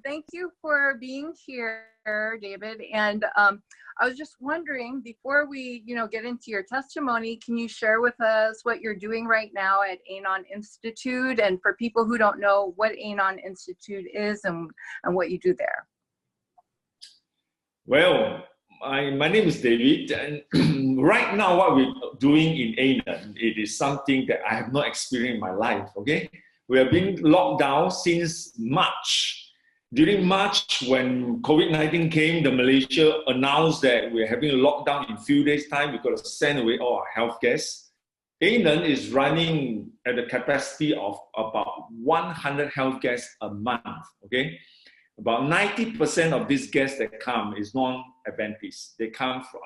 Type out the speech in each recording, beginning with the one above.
Thank you for being here, David. And I was just wondering, before we, get into your testimony, can you share with us what you're doing right now at Aenon Institute? And for people who don't know what Aenon Institute is and what you do there. Well, my name is David, and right now what we're doing in Aenon, it is something that I have not experienced in my life, okay? We have been locked down since March. During March, when COVID-19 came, the Malaysia announced that we're having a lockdown in a few days' time. We've got to send away all our health guests. Aenon is running at a capacity of about 100 health guests a month, okay? About 90% of these guests that come is non-Adventists. They come from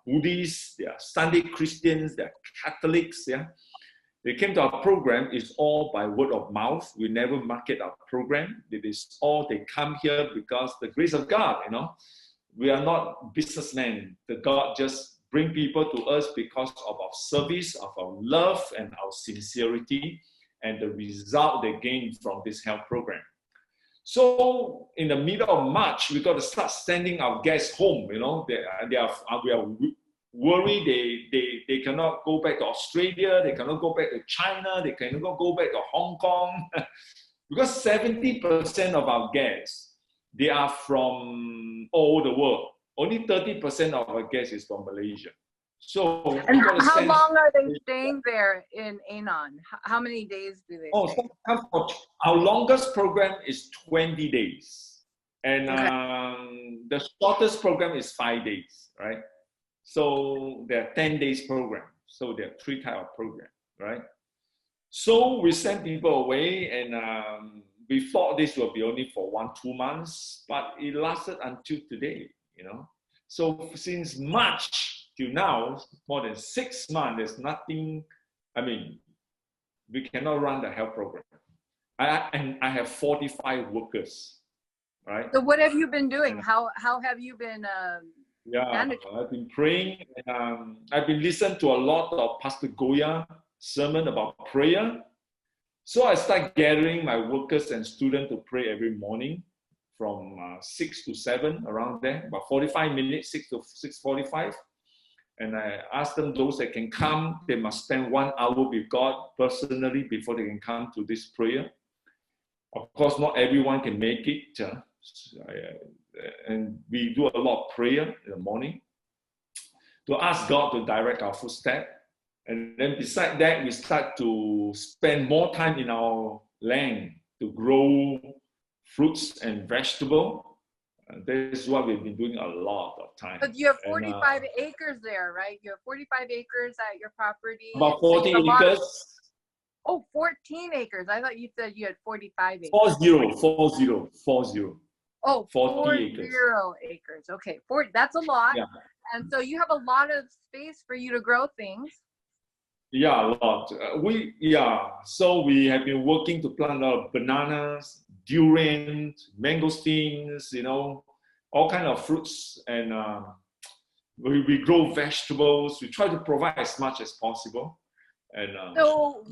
Buddhists, they are Sunday Christians, they are Catholics, yeah? They came to our program, it's all by word of mouth. We never market our program. It is all, they come here because the grace of God, We are not businessmen. The God just bring people to us because of our service, of our love, and our sincerity, and the result they gain from this health program. So in the middle of March, we got to start sending our guests home, we are worried they cannot go back to Australia, they cannot go back to China, they cannot go back to Hong Kong. Because 70% of our guests, they are from all over the world. Only 30% of our guests is from Malaysia. So, and how long are they staying there in Aenon? How many days do they stay? Our longest program is 20 days. And the shortest program is 5 days, right? So there are 10 days program. So there are 3 types of program, right? So we send people away, and we thought this will be only for 1-2 months, but it lasted until today, So since March till now, more than 6 months, there's nothing, we cannot run the health program. And I have 45 workers, right? So what have you been doing? How have you been I've been praying, and I've been listening to a lot of Pastor Goya sermon about prayer. So I start gathering my workers and students to pray every morning from 6 to 7, around there, about 45 minutes, 6 to 6:45. And I ask them, those that can come, they must spend 1 hour with God personally before they can come to this prayer. Of course, not everyone can make it. And we do a lot of prayer in the morning to ask God to direct our footsteps. And then beside that, we start to spend more time in our land to grow fruits and vegetables. That is what we've been doing a lot of time. But you have 45 acres there, right? You have 45 acres at your property. About 40 acres. 14 acres. I thought you said you had 45 acres. 40. Oh, 40 acres. Okay, that's a lot. Yeah. And so you have a lot of space for you to grow things. Yeah, a lot. So we have been working to plant a lot of bananas, durians, mangosteens, all kind of fruits. And we grow vegetables. We try to provide as much as possible. And so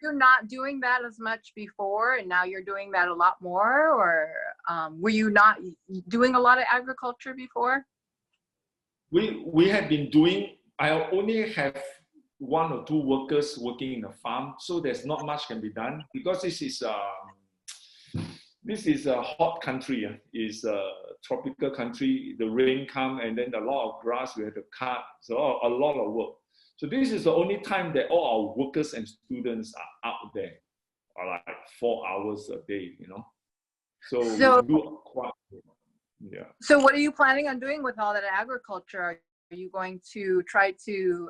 you're not doing that as much before, and now you're doing that a lot more, or were you not doing a lot of agriculture before? We have been doing. I only have 1 or 2 workers working in the farm, so there's not much can be done because this is a hot country. It's a tropical country. The rain come, and then a lot of grass we have to cut. So a lot of work. So this is the only time that all our workers and students are out there, like 4 hours a day, So we do quite, yeah. So what are you planning on doing with all that agriculture? Are you going to try to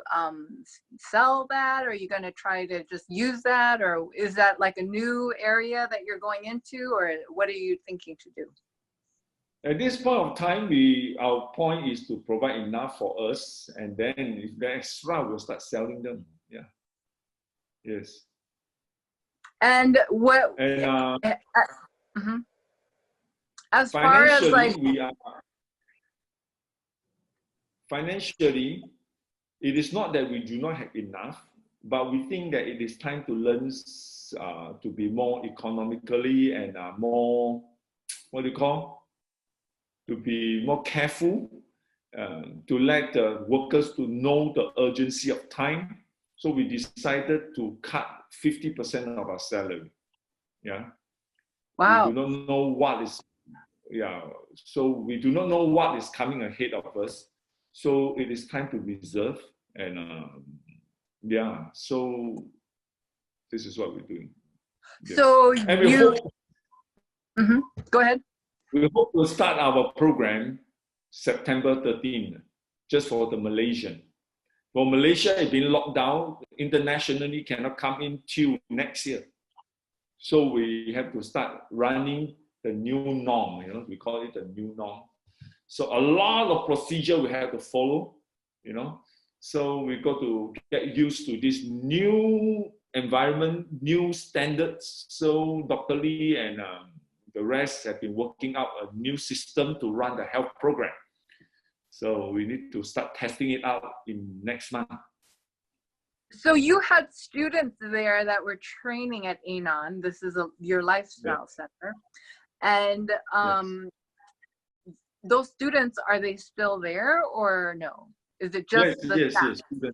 sell that? Or are you going to try to just use that? Or is that like a new area that you're going into? Or what are you thinking to do? At this point of time, our point is to provide enough for us, and then if they're extra, we'll start selling them. Yeah. Yes. And what? And as far as like financially, it is not that we do not have enough, but we think that it is time to learn to be more economically and more what do you call, to be more careful, to let the workers to know the urgency of time. So we decided to cut 50% of our salary. Yeah. Wow. We do not know what is, so we do not know what is coming ahead of us. So it is time to reserve. And so this is what we're doing. Yeah. So and we hope, Go ahead. We hope to start our program September 13th, just for the Malaysian. For Malaysia, it's been locked down. Internationally, cannot come in till next year. So we have to start running the new norm. We call it the new norm. So a lot of procedure we have to follow. So we got to get used to this new environment, new standards. So Dr. Lee and the rest have been working out a new system to run the health program. So we need to start testing it out in next month. So you had students there that were training at Aenon. This is your lifestyle center. And those students, are they still there or no? Is it just the staff? Yes.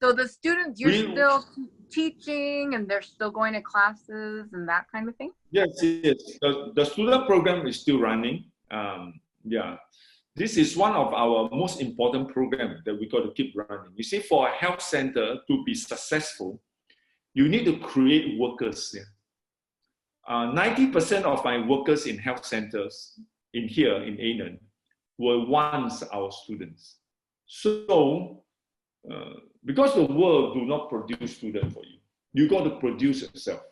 So the students, you're still teaching and they're still going to classes and that kind of thing? Yes. The student program is still running. This is one of our most important programs that we got to keep running. You see, for a health center to be successful, you need to create workers. 90% of my workers in health centers here in Aenon were once our students. So, because the world do not produce students for you, you got to produce yourself.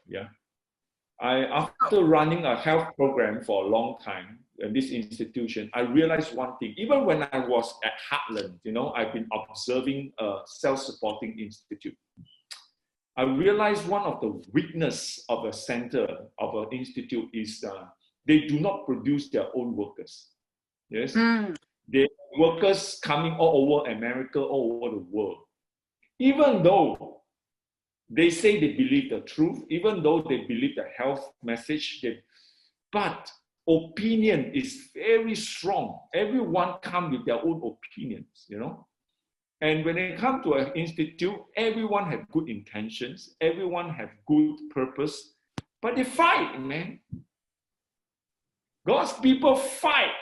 After running a health program for a long time in this institution, I realized one thing. Even when I was at Heartland, I've been observing a self-supporting institute. I realized one of the weakness of a center, of an institute, is they do not produce their own workers. Yes, the workers coming all over America, all over the world. Even though they say they believe the truth, even though they believe the health message, but opinion is very strong. Everyone comes with their own opinions, And when they come to an institute, everyone have good intentions, everyone have good purpose, but they fight, man. God's people fight.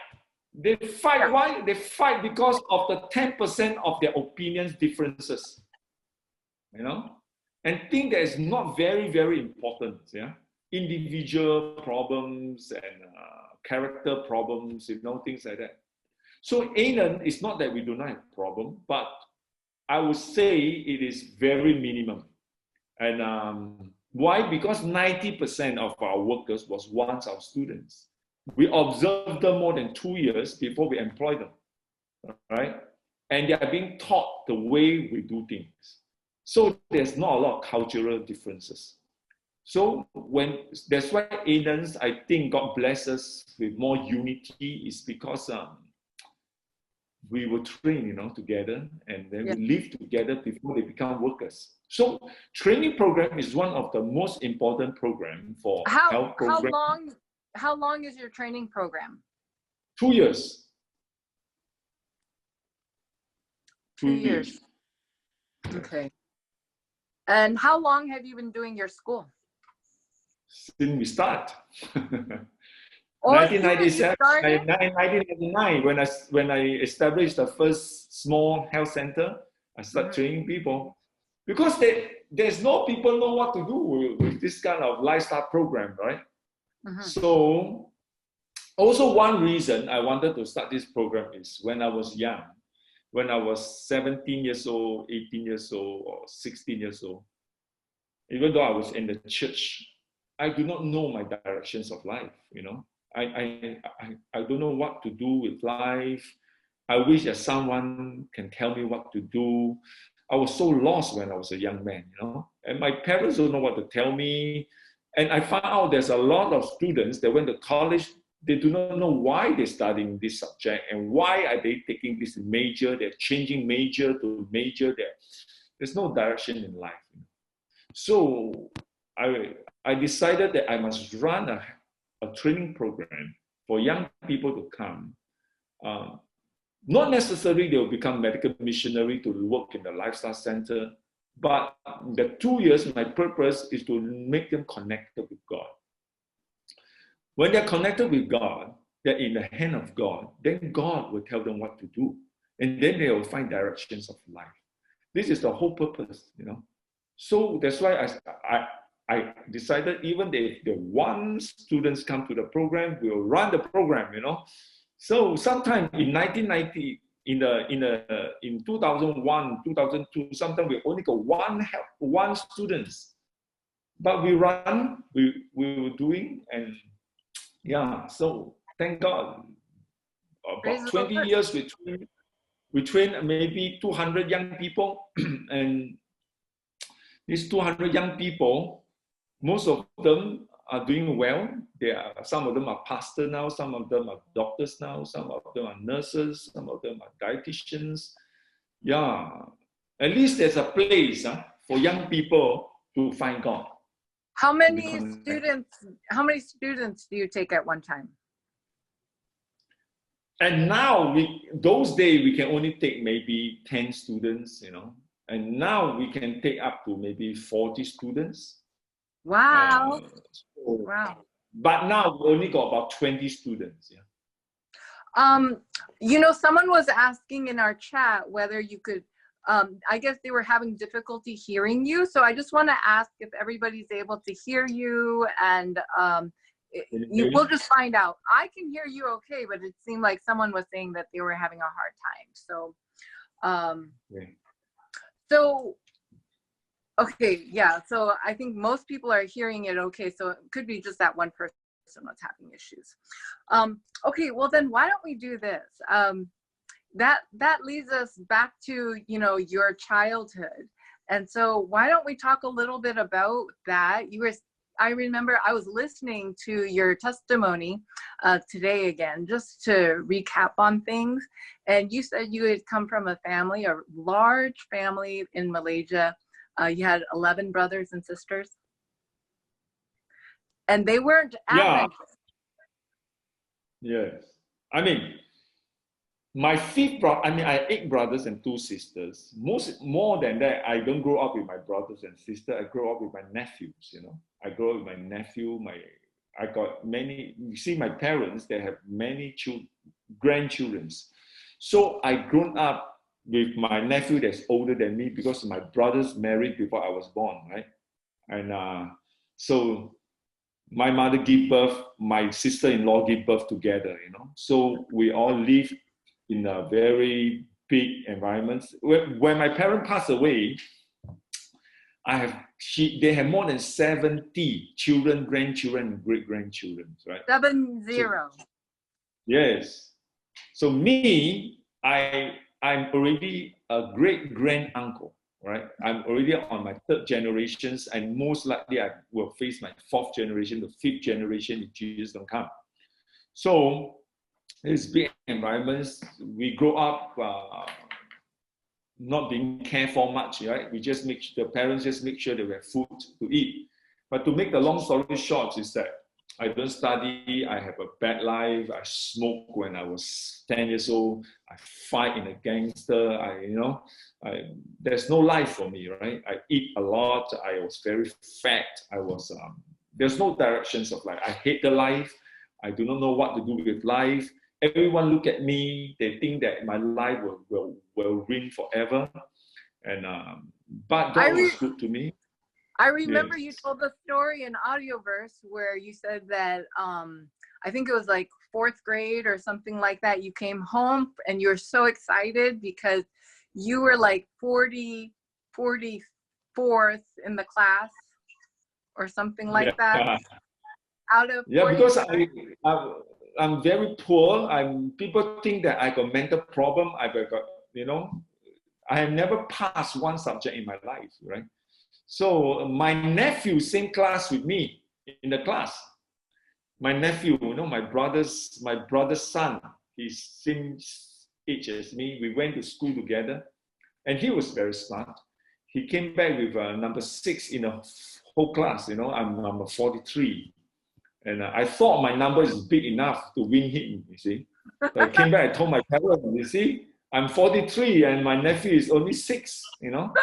They fight. Why? They fight because of the 10% of their opinions differences, and think that is not very, very important. Individual problems and character problems, things like that. So Aenon is not that we do not have a problem, but I would say it is very minimum. And why? Because 90% of our workers was once our students. We observed them more than 2 years before we employ them, right? And they are being taught the way we do things. So there's not a lot of cultural differences. So that's why Aenons, I think God bless us with more unity, is because we were trained, together, and then we live together before they become workers. So training program is one of the most important program for health program. How long is your training program? 2 years. 2 years. Okay. And how long have you been doing your school? Since we start. 1997, 1999, when I established the first small health center, I started training people. Because there's no people know what to do with this kind of lifestyle program, right? So also one reason I wanted to start this program is when I was young, when I was 17 years old, 18 years old, or 16 years old, even though I was in the church, I do not know my directions of life, I don't know what to do with life. I wish that someone can tell me what to do. I was so lost when I was a young man, and my parents don't know what to tell me. And I found out there's a lot of students that went to college, they do not know why they're studying this subject and why are they taking this major, they're changing major to major. There's no direction in life. So I decided that I must run a training program for young people to come. Not necessarily they will become medical missionary to work in the lifestyle center, but the 2 years, my purpose is to make them connected with God. When they're connected with God, they're in the hand of God, then God will tell them what to do. And then they will find directions of life. This is the whole purpose, you know. So that's why I decided even if the one students come to the program, we'll run the program, you know. So sometime in 1990, in 2001, 2002, sometimes we only got one students. But we were doing, and yeah, so thank God. About 20 years, we train maybe 200 young people, and these 200 young people, most of them are doing well. Some of them are pastors now, some of them are doctors now, some of them are nurses, some of them are dietitians. Yeah, at least there's a place for young people to find God. How many students do you take at one time? And now, those days, we can only take maybe 10 students, you know. And now we can take up to maybe 40 students. Wow. Wow. But now we only got about 20 students, yeah. You know, someone was asking in our chat whether you could, I guess they were having difficulty hearing you. So I just want to ask if everybody's able to hear you, and we'll just find out. I can hear you okay, but it seemed like someone was saying that they were having a hard time. So, so, okay, yeah. So I think most people are hearing it okay. So it could be just that one person that's having issues. Okay, well then why don't we do this? That leads us back to, you know, your childhood. And so why don't we talk a little bit about that? I remember I was listening to your testimony today again, just to recap on things. And you said you had come from a large family in Malaysia. You had 11 brothers and sisters. And they weren't Adventist. Yes. I mean, my fifth brother, I had 8 brothers and 2 sisters. More than that, I don't grow up with my brothers and sisters. I grow up with my nephews, you know. I grew up with my nephew. I got many, you see my parents, they have many grandchildren. So I grown up with my nephew that's older than me because my brothers married before I was born, right? And so my mother gave birth, my sister-in-law gave birth together, you know. So we all live in a very big environment. When my parents passed away, they have more than 70 children, grandchildren, and great-grandchildren, right? 70. Yes. So me, I'm already a great-grand-uncle, right? I'm already on my 3rd generation, and most likely I will face my 4th generation, the 5th generation if Jesus don't come. So it's big environments. We grow up not being cared for much, right? The parents just make sure they have food to eat. But to make the long story short is that I don't study, I have a bad life, I smoked when I was 10 years old, I fight in a gangster, there's no life for me, right? I eat a lot, I was very fat, there's no directions of life. I hate the life, I do not know what to do with life. Everyone look at me, they think that my life will ring forever. And but God was good to me. I remember you told the story in Audioverse where you said that I think it was like 4th grade or something like that. You came home and you were so excited because you were like 44th in the class or something like that. Out of because I'm very poor. People think that I got mental problem. I have never passed one subject in my life, right? So my nephew, same class with me in the class. My nephew, my brother's son, he's same age as me. We went to school together, and he was very smart. He came back with number 6 in the whole class. I'm number 43, And I thought my number is big enough to win him, you see. So I came back, I told my parents, you see, I'm 43 and my nephew is only 6, you know.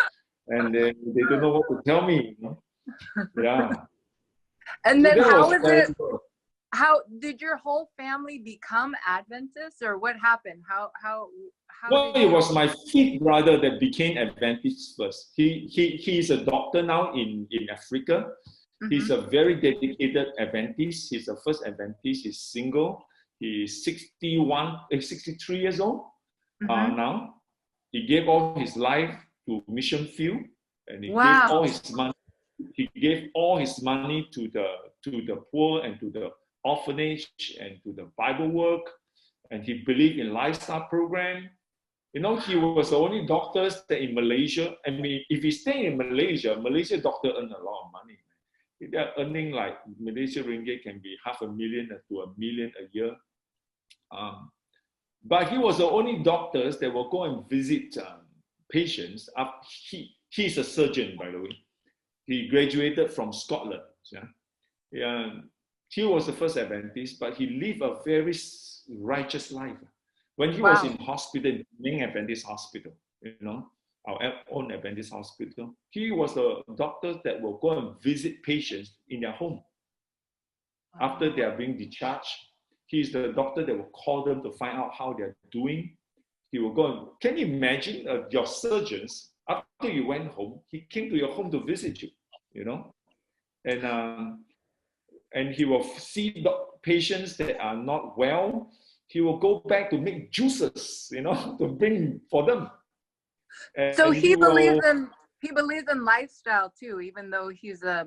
And they don't know what to tell me, you know. Yeah. And So then that how was was it? terrible. How did your whole family become Adventists, or what happened? How No, did it you? was my fifth brother that became Adventist first. He's a doctor now in Africa. He's a very dedicated Adventist. He's the first Adventist. He's single. He's 63 years old now. He gave all his life to mission field, and he gave all his money. He gave all his money to the poor and to the orphanage and to the Bible work. And he believed in lifestyle program. You know, he was the only doctor that in Malaysia. I mean, if you stay in Malaysia, Malaysia doctor earn a lot of money. They're earning like Malaysia ringgit can be $500,000 to $1 million a year. But he was the only doctors that will go and visit patients. He's a surgeon, by the way. He graduated from Scotland. Yeah. He was the first Adventist, but he lived a very righteous life. When he was in hospital, in main Adventist hospital, you know, our own Adventist hospital, he was the doctor that will go and visit patients in their home. After they are being discharged, he's the doctor that will call them to find out how they're doing. He will go and, can you imagine your surgeons, after you went home, he came to your home to visit you, you know? And he will see the patients that are not well. He will go back to make juices, you know, to bring for them. And so he believes in lifestyle too, even though he's yeah.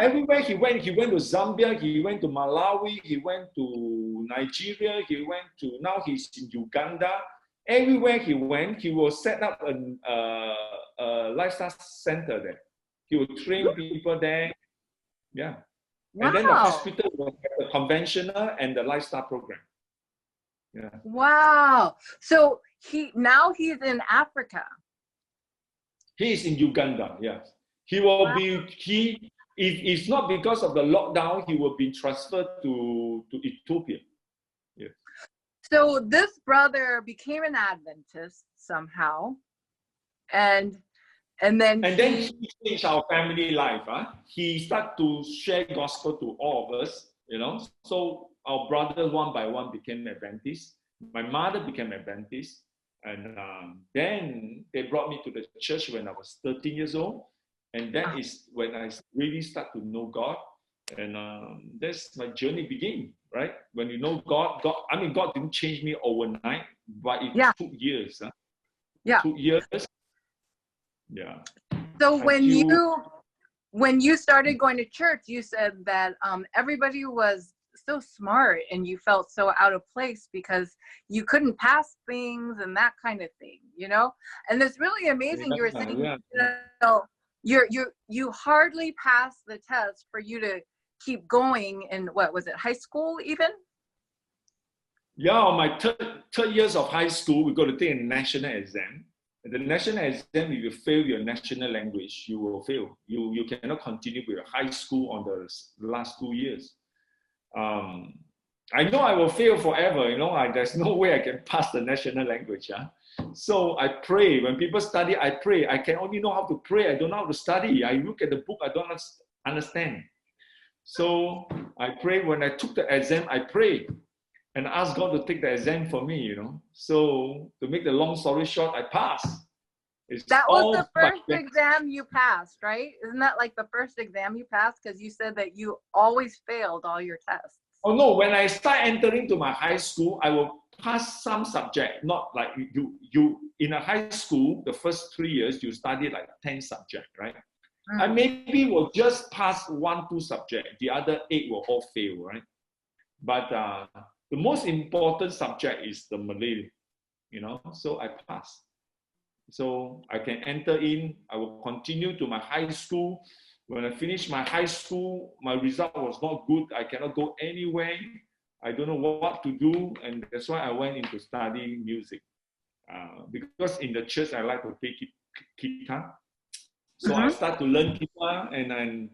Everywhere he went to Zambia, he went to Malawi, he went to Nigeria, now he's in Uganda. Everywhere he went, he will set up a lifestyle center there. He will train people there. Yeah. And then the hospital will have the conventional and the lifestyle program. Yeah. Wow. So he's in Africa. He is in Uganda, yes. He will if it's not because of the lockdown, he will be transferred to Ethiopia. Yes. So this brother became an Adventist somehow. And then he changed our family life. He started to share gospel to all of us, you know. So our brothers one by one became Adventists. My mother became Adventist. And then they brought me to the church when I was 13 years old. And that is when I really start to know God. And that's my journey begin, right? When you know God didn't change me overnight, but it took years. It took years. Yeah. So when you started going to church, you said that everybody was so smart and you felt so out of place because you couldn't pass things and that kind of thing, you know. And it's really amazing. You were saying, you know, you hardly passed the test for you to keep going in, what was it, high school even? Yeah, on my third years of high school, we got to take a national exam. The national exam, if you fail your national language, you will fail. You cannot continue with high school on the last 2 years. I know I will fail forever, you know, there's no way I can pass the national language. So I pray. When people study, I pray. I can only know how to pray. I don't know how to study. I look at the book, I don't understand. So I pray. When I took the exam, I prayed and asked God to take the exam for me, you know. So to make the long story short, I passed. That was the first exam you passed, right? Isn't that like the first exam you passed? Because you said that you always failed all your tests. Oh no, when I start entering to my high school, I will pass some subject, not like you in a high school, the first 3 years, you study like 10 subjects, right? I maybe will just pass 1, 2 subjects. The other 8 will all fail, right? But the most important subject is the Malay, you know, so I passed. So I can enter in, I will continue to my high school. When I finished my high school, my result was not good. I cannot go anywhere. I don't know what to do. And that's why I went into studying music. Because in the church, I like to play guitar. So I started to learn guitar. And then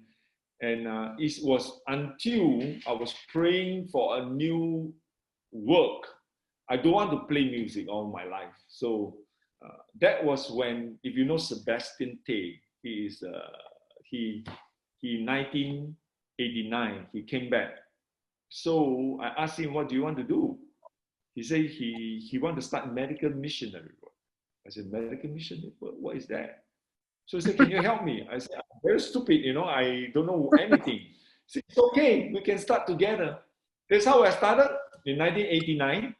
And it was until I was praying for a new work. I don't want to play music all my life. So that was when, if you know Sebastian Tay, he 1989, he came back. So I asked him, what do you want to do? He said he want to start medical missionary work. I said, medical missionary? What is that? So he said, can you help me? I said, I'm very stupid, I don't know anything. He said, it's okay, we can start together. That's how I started in 1989.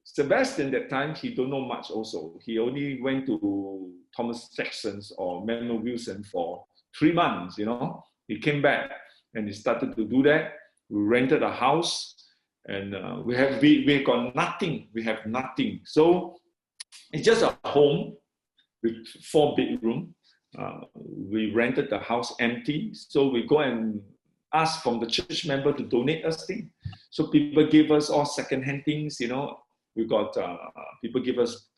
Sebastian, that time, he don't know much also. He only went to Thomas Jackson's or Manuel Wilson for 3 months, He came back and he started to do that. We rented a house and we got nothing. We have nothing. So it's just a home with 4 bedrooms. We rented the house empty. So we go and ask from the church member to donate us things. So people give us all second-hand things, We got, people give us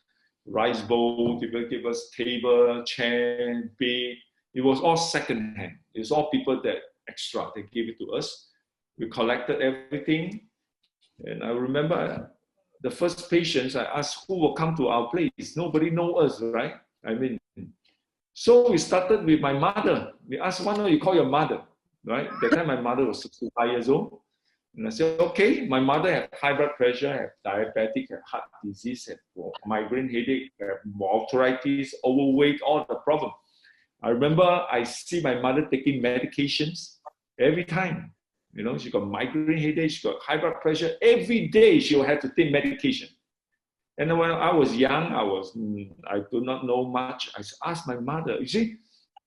rice bowl, people give us table, chair, bed. It was all second-hand. It's all people that extra, they gave it to us. We collected everything. And I remember the first patients, I asked who will come to our place. Nobody knows us, right? So we started with my mother. We asked, why don't you call your mother, right? That time my mother was 65 years old. And I said, okay, my mother had high blood pressure, had diabetic, had heart disease, had migraine headache, had arthritis, overweight, all the problem. I remember I see my mother taking medications every time. She got migraine headache, she got high blood pressure. Every day she will have to take medication. And when I was young, I do not know much. I asked my mother, you see,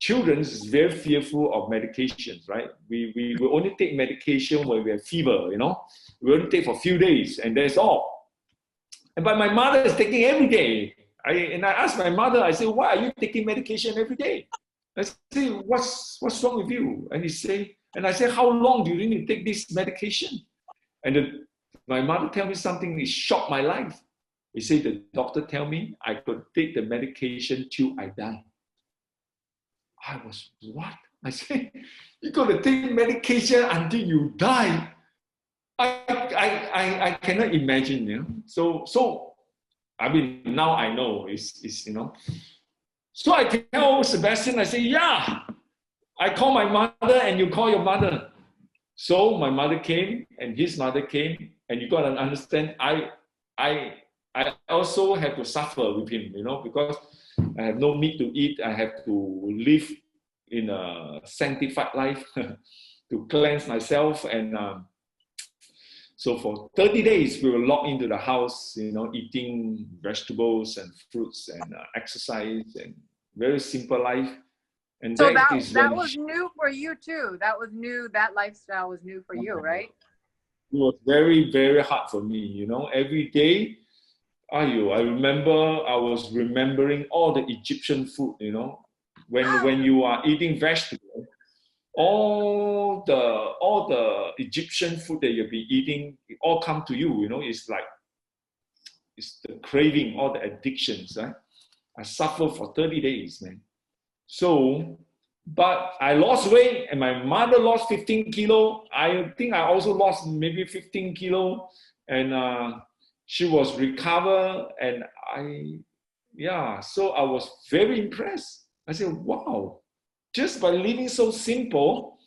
children is very fearful of medications, right? We will only take medication when we have fever, We only take for a few days and that's all. But my mother is taking every day. I asked my mother, I said, why are you taking medication every day? I said, what's wrong with you? And I said, how long do you need to take this medication? And my mother tell me something that shocked my life. He said, the doctor tell me I could take the medication till I die. I was, what? I said, you got to take medication until you die. I cannot imagine, So now I know it's. So I tell Sebastian, I say, yeah, I call my mother and you call your mother. So my mother came and his mother came, and you got to understand, I also have to suffer with him, because I have no meat to eat. I have to live in a sanctified life to cleanse myself. And so for 30 days, we were locked into the house, eating vegetables and fruits and exercise and very simple life. And so that was new for you too. That was new. That lifestyle was new for you, right? It was very, very hard for me, every day. I remember I was remembering all the Egyptian food, when you are eating vegetables, all the Egyptian food that you've been eating, it all come to you, it's like, it's the craving, all the addictions, right? I suffered for 30 days, man. So, but I lost weight and my mother lost 15 kilo. I think I also lost maybe 15 kilo and she was recovered and so I was very impressed. I said, wow, just by living so simple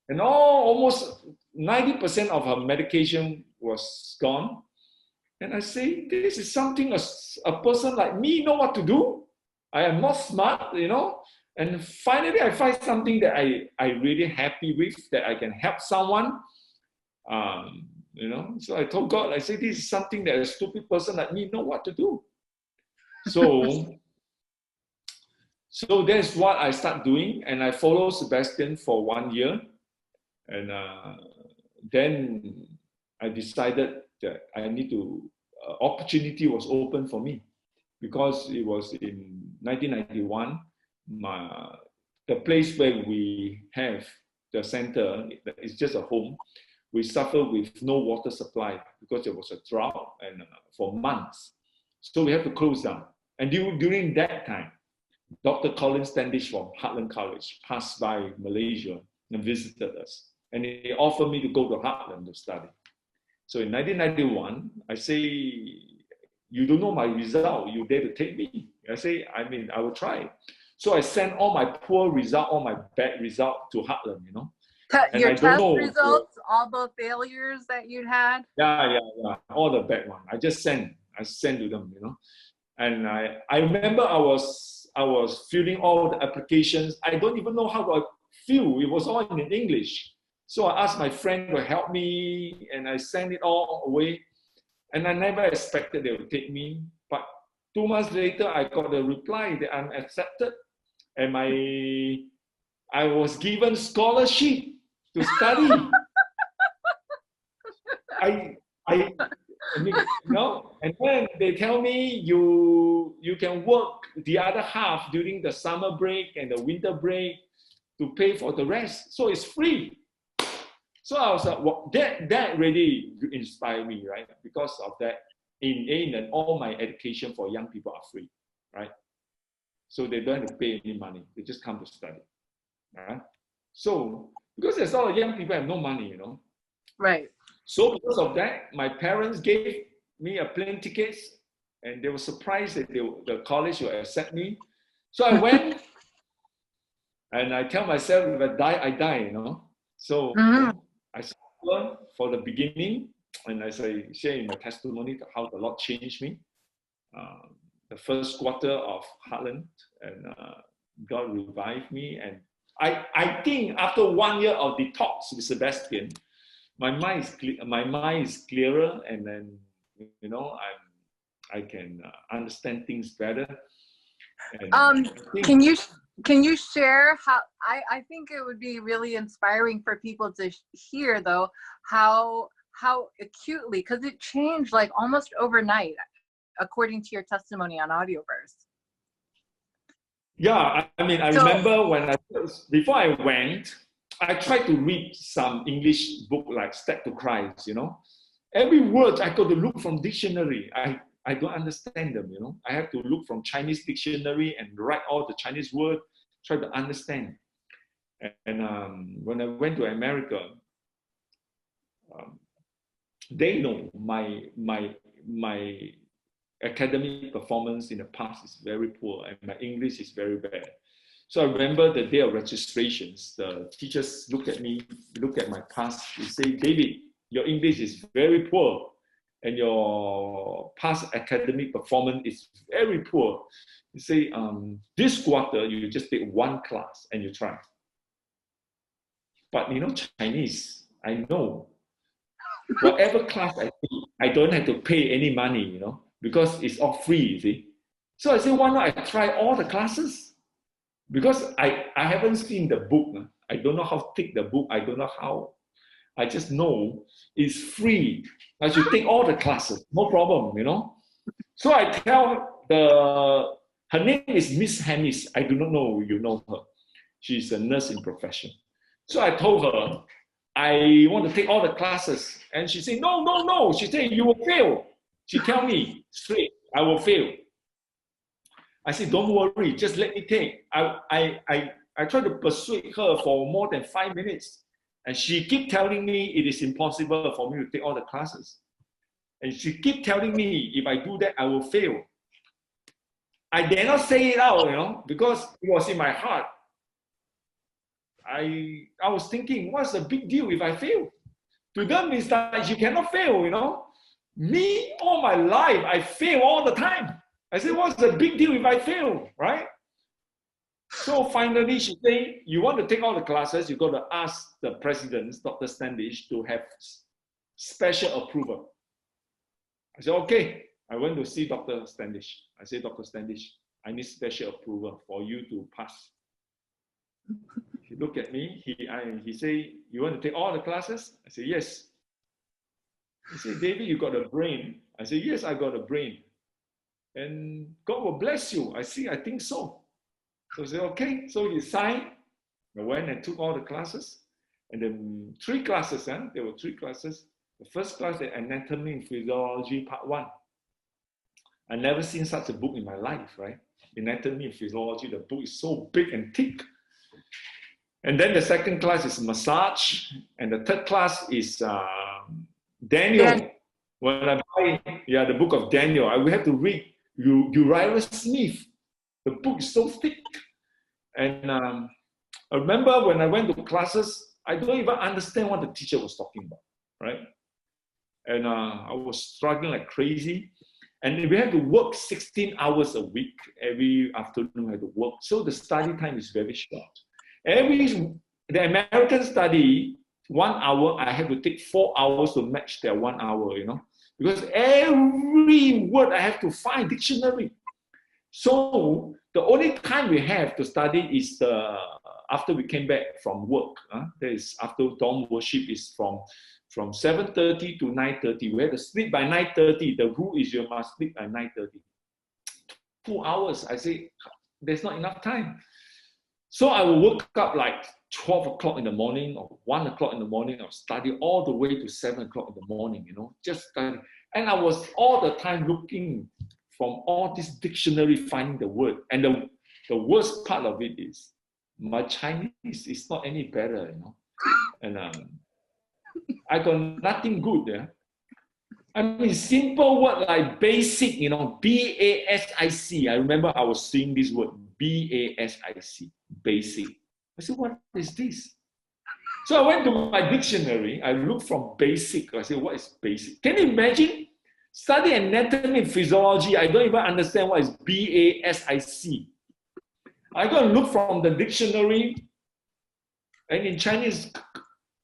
and almost 90% of her medication was gone. And I say, this is something a person like me know what to do. I am not smart, And finally, I find something that I really happy with, that I can help someone. So I told God, I said, this is something that a stupid person like me know what to do. So that's what I start doing. And I follow Sebastian for 1 year. And then I decided that I need to, opportunity was open for me because it was in 1991. The place where we have the center is just a home. We suffer with no water supply because there was a drought and for months. So we have to close down. And during that time, Dr. Colin Standish from Heartland College passed by Malaysia and visited us. And he offered me to go to Heartland to study. So in 1991, I say, you don't know my result, you dare to take me? I say, I will try. So I sent all my poor result, all my bad result to Heartland, you know. And your test results, all the failures that you'd had? Yeah, all the bad one. I sent to them, you know. And I remember I was filling all the applications. I don't even know how to fill. It was all in English. So I asked my friend to help me, and I sent it all away. And I never expected they would take me. But 2 months later, I got a reply that I'm accepted, and I was given scholarship to study. I mean, you know, and then they tell me you can work the other half during the summer break and the winter break to pay for the rest. So it's free. So I was like, well, that really inspired me, right? Because of that, in Aenon, all my education for young people are free, right? So they don't have to pay any money. They just come to study. Right? So because there's a lot of young people have no money, you know. Right. So because of that, my parents gave me a plane ticket, and they were surprised that the college would accept me. So I went, and I tell myself, if I die, I die, you know. So I suffered for the beginning, and as I share in my testimony, how the Lord changed me. The first quarter of Heartland, and God revived me. And I think after 1 year of detox with Sebastian, my mind is clearer, and then, you know, I can understand things better. And can you share how I think it would be really inspiring for people to hear, though, how acutely, because it changed like almost overnight, according to your testimony on Audioverse. Yeah, I mean, I remember before I went, I tried to read some English book like Step to Christ, you know. Every word I got to look from dictionary. I don't understand them, you know. I have to look from Chinese dictionary and write all the Chinese words, try to understand. And when I went to America, they know my academic performance in the past is very poor, and my English is very bad. So I remember the day of registrations, the teachers look at me, look at my past, they say, David, your English is very poor, and your past academic performance is very poor. You say, this quarter, you just take one class and you try. But you know, Chinese, I know, whatever class I take, I don't have to pay any money, you know, because it's all free, you see. So I say, why not I try all the classes? Because I haven't seen the book. I don't know how thick the book, I don't know how. I just know it's free. I should take all the classes, no problem, you know. So I tell her name is Miss Hennis. I do not know you know her. She's a nurse in profession. So I told her, I want to take all the classes. And she said, no. She said, you will fail. She tell me straight, I will fail. I said, don't worry, just let me take. I tried to persuade her for more than 5 minutes. And she keep telling me it is impossible for me to take all the classes. And she keep telling me if I do that, I will fail. I dare not say it out, you know, because it was in my heart. I was thinking, what's the big deal if I fail? To them, it's like you cannot fail, you know. Me, all my life, I fail all the time. I said, what's the big deal if I fail, right? So finally, she said, you want to take all the classes, you got to ask the president, Dr. Standish, to have special approval. I said, okay. I went to see Dr. Standish. I said, Dr. Standish, I need special approval for you to pass. He looked at me, he said, you want to take all the classes? I said, yes. He said, David, you got a brain. I said, yes, I got a brain. And God will bless you. I think so. So I said, okay. So he signed. I went and took all the classes. And then 3 classes, there were 3 classes. The first class, the anatomy and physiology part 1. I never seen such a book in my life, right? Anatomy and Physiology, the book is so big and thick. And then the second class is massage, and the third class is Daniel. When I buy the book of Daniel, I will have to read Uriah Smith. The book is so thick. And I remember when I went to classes, I don't even understand what the teacher was talking about, right? And I was struggling like crazy. And we had to work 16 hours a week. Every afternoon I had to work. So the study time is very short. The American study, 1 hour, I had to take 4 hours to match their 1 hour, you know, because every word I have to find dictionary. So the only time we have to study is after we came back from work. That is after dawn worship is from 7:30 to 9:30. We have to sleep by 9:30. The rule is you must sleep by 9:30. 2 hours. I say, there's not enough time. So I will wake up like 12 o'clock in the morning or 1 o'clock in the morning. I'll study all the way to 7 o'clock in the morning, you know, just study. And I was all the time looking from all this dictionary, finding the word. And the worst part of it is my Chinese is not any better, you know. And I got nothing good there. I mean, simple word like basic, you know, B-A-S-I-C. I remember I was seeing this word, B-A-S-I-C, basic. I said, what is this? So I went to my dictionary. I looked from basic. I said, what is basic? Can you imagine? Study anatomy and physiology. I don't even understand what is B-A-S-I-C. I go and look from the dictionary. And in Chinese,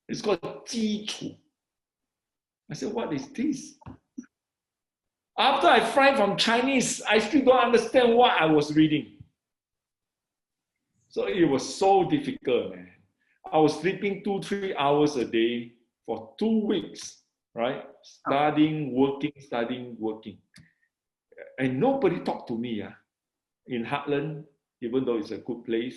it's called 基础. I said, what is this? After I find from Chinese, I still don't understand what I was reading. So it was so difficult, man. I was sleeping 2-3 hours a day for 2 weeks, right? Studying, working. And nobody talked to me in Heartland, even though it's a good place.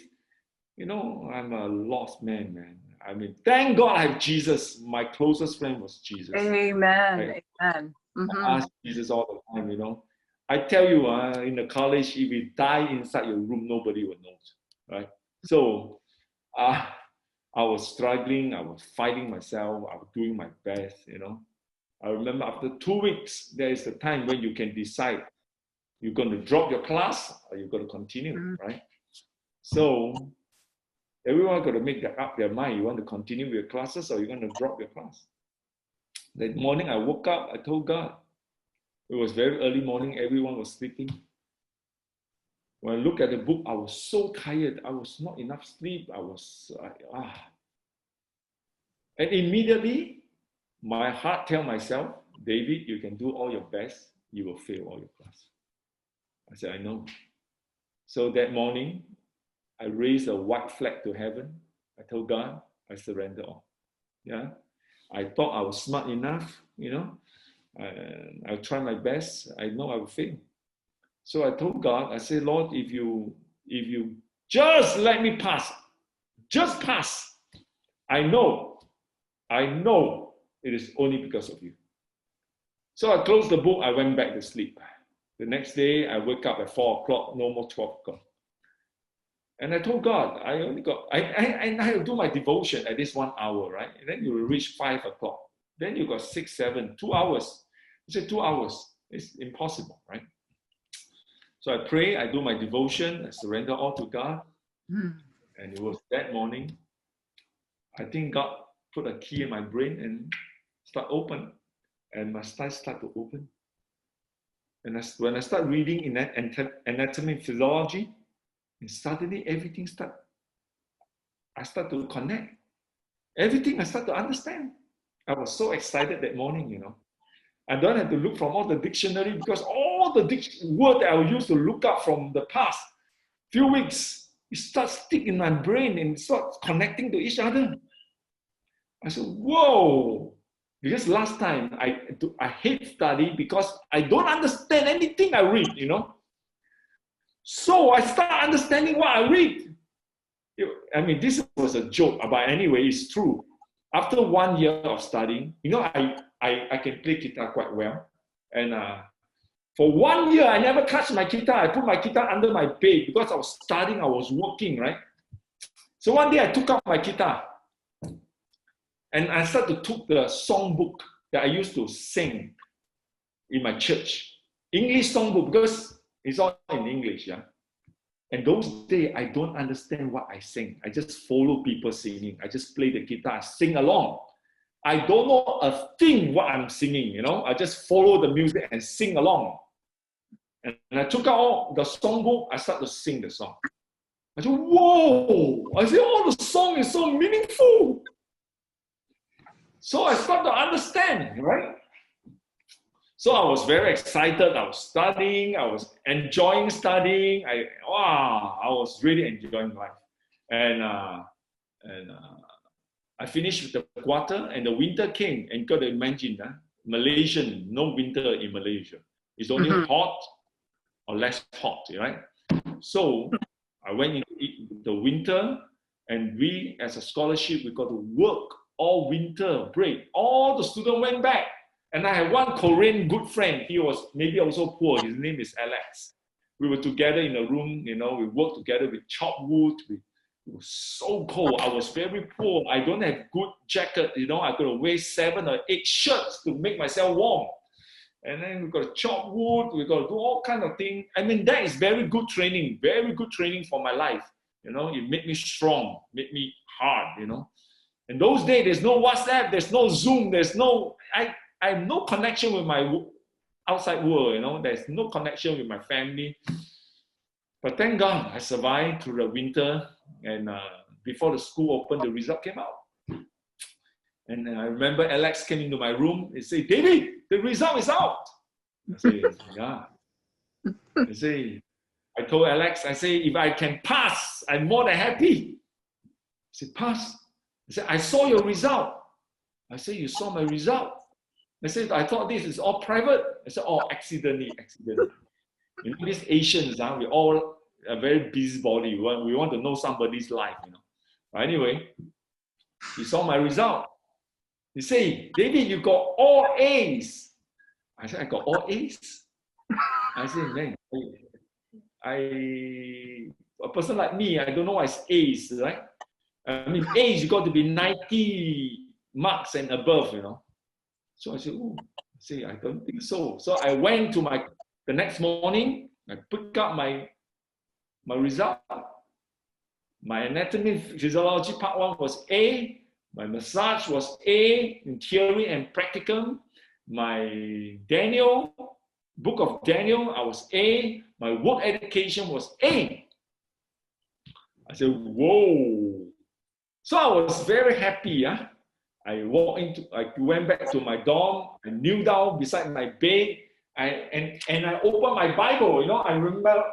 You know, I'm a lost man. I mean, thank God I have Jesus. My closest friend was Jesus. Amen. Amen. Mm-hmm. I ask Jesus all the time, you know. I tell you, in the college, if you die inside your room, nobody will know, right? So I was struggling. I was fighting myself. I was doing my best, you know. I remember after 2 weeks, there is a time when you can decide you're going to drop your class or you're going to continue, right? So everyone got to make up their mind. You want to continue with your classes or you're going to drop your class. That morning I woke up, I told God. It was very early morning, everyone was sleeping. When I looked at the book, I was so tired. I was not enough sleep. I was And immediately, my heart tell myself, David, you can do all your best. You will fail all your class. I said, I know. So that morning, I raised a white flag to heaven. I told God, I surrender all. Yeah, I thought I was smart enough, you know. I'll try my best. I know I will fail. So I told God, I said, Lord, if you just let me pass, just pass. I know it is only because of you. So I closed the book. I went back to sleep. The next day, I wake up at 4 o'clock, no more 12 o'clock. And I told God, I will do my devotion at this 1 hour, right? And then you will reach 5 o'clock. Then you got 6, 7, 2 hours. I said 2 hours. It's impossible, right? So I pray, I do my devotion, I surrender all to God. And it was that morning, I think God put a key in my brain and start open. And my eyes start to open. And when I start reading in anatomy and physiology, and suddenly everything I start to connect. Everything I start to understand. I was so excited that morning, you know. I don't have to look from all the dictionary because all the word that I used to look up from the past few weeks, it starts sticking in my brain and starts connecting to each other. I said, whoa. Because last time I hate study because I don't understand anything I read, you know. So I start understanding what I read. I mean, this was a joke, but anyway, it's true. After 1 year of studying, you know, I can play guitar quite well. And For 1 year, I never touched my guitar. I put my guitar under my bed because I was studying, I was working, right? So one day I took out my guitar and I started to take the songbook that I used to sing in my church. English songbook, because it's all in English, yeah? And those days, I don't understand what I sing. I just follow people singing. I just play the guitar, sing along. I don't know a thing what I'm singing, you know? I just follow the music and sing along. And I took out the songbook, I started to sing the song. I said, whoa! I said, oh, the song is so meaningful. So I started to understand, right? So I was very excited. I was studying. I was enjoying studying. I was really enjoying life. And I finished with the quarter, and the winter came. And you got to imagine, Malaysian, no winter in Malaysia. It's only hot or less hot, right? So I went into the winter, and we, as a scholarship, we got to work all winter break. All the students went back. And I had one Korean good friend. He was maybe also poor. His name is Alex. We were together in a room, you know, we worked together with chopped wood. It was so cold. I was very poor. I don't have good jacket, you know. I got to wear 7 or 8 shirts to make myself warm. And then we got to chop wood. We got to do all kind of things. I mean, that is very good training for my life. You know, it made me strong, made me hard, you know. In those days, there's no WhatsApp, there's no Zoom, I have no connection with my outside world, you know. There's no connection with my family. But thank God, I survived through the winter. And before the school opened, the result came out. And I remember Alex came into my room and said, David, the result is out. I said, yeah. I told Alex, I say, if I can pass, I'm more than happy. He said, pass? I said, I saw your result. I said, you saw my result? I said, I thought this is all private. I said, oh, accidentally. You know, these Asians, we all are very busybody. We want to know somebody's life, you know. But anyway, he saw my result. He said, David, you got all A's. I said, I got all A's? I said, man, a person like me, I don't know what is A's, right? I mean, A's, you got to be 90 marks and above, you know. So I said, oh, I don't think so. So I went to the next morning, I picked up my result. My anatomy physiology part 1 was A. My massage was A in theory and practicum. My book of Daniel, I was A. My work education was A. I said, whoa. So I was very happy, yeah. I went back to my dorm, I kneeled down beside my bed, and I opened my Bible, you know. I remember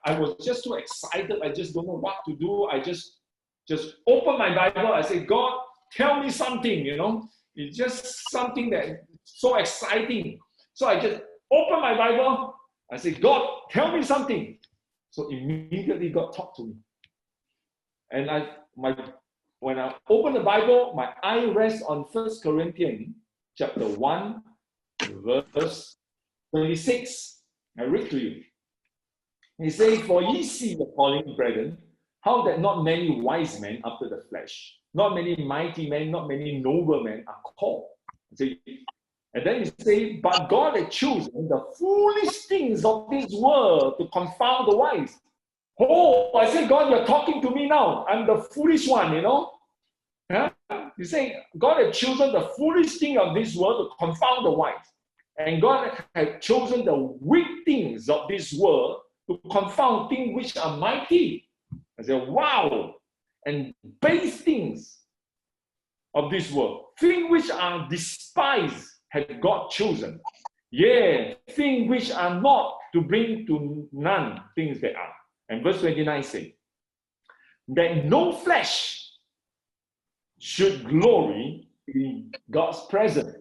I was just so excited, I just don't know what to do. I just opened my Bible, I said, God, tell me something, you know. It's just something that so exciting. So I just opened my Bible, I said, God, tell me something. So immediately God talked to me. And when I open the Bible, my eye rests on 1 Corinthians chapter 1, verse 26. I read to you. He says, for ye see the calling, brethren, how that not many wise men after the flesh, not many mighty men, not many noble men are called. And then he says, but God had chosen the foolish things of this world to confound the wise. Oh, I say, God, you're talking to me now. I'm the foolish one, you know. Huh? You say, God had chosen the foolish thing of this world to confound the wise. And God had chosen the weak things of this world to confound things which are mighty. I said, wow. And base things of this world, things which are despised, had God chosen. Yeah, things which are not, to bring to none things that are. And verse 29 says, that no flesh should glory in God's presence.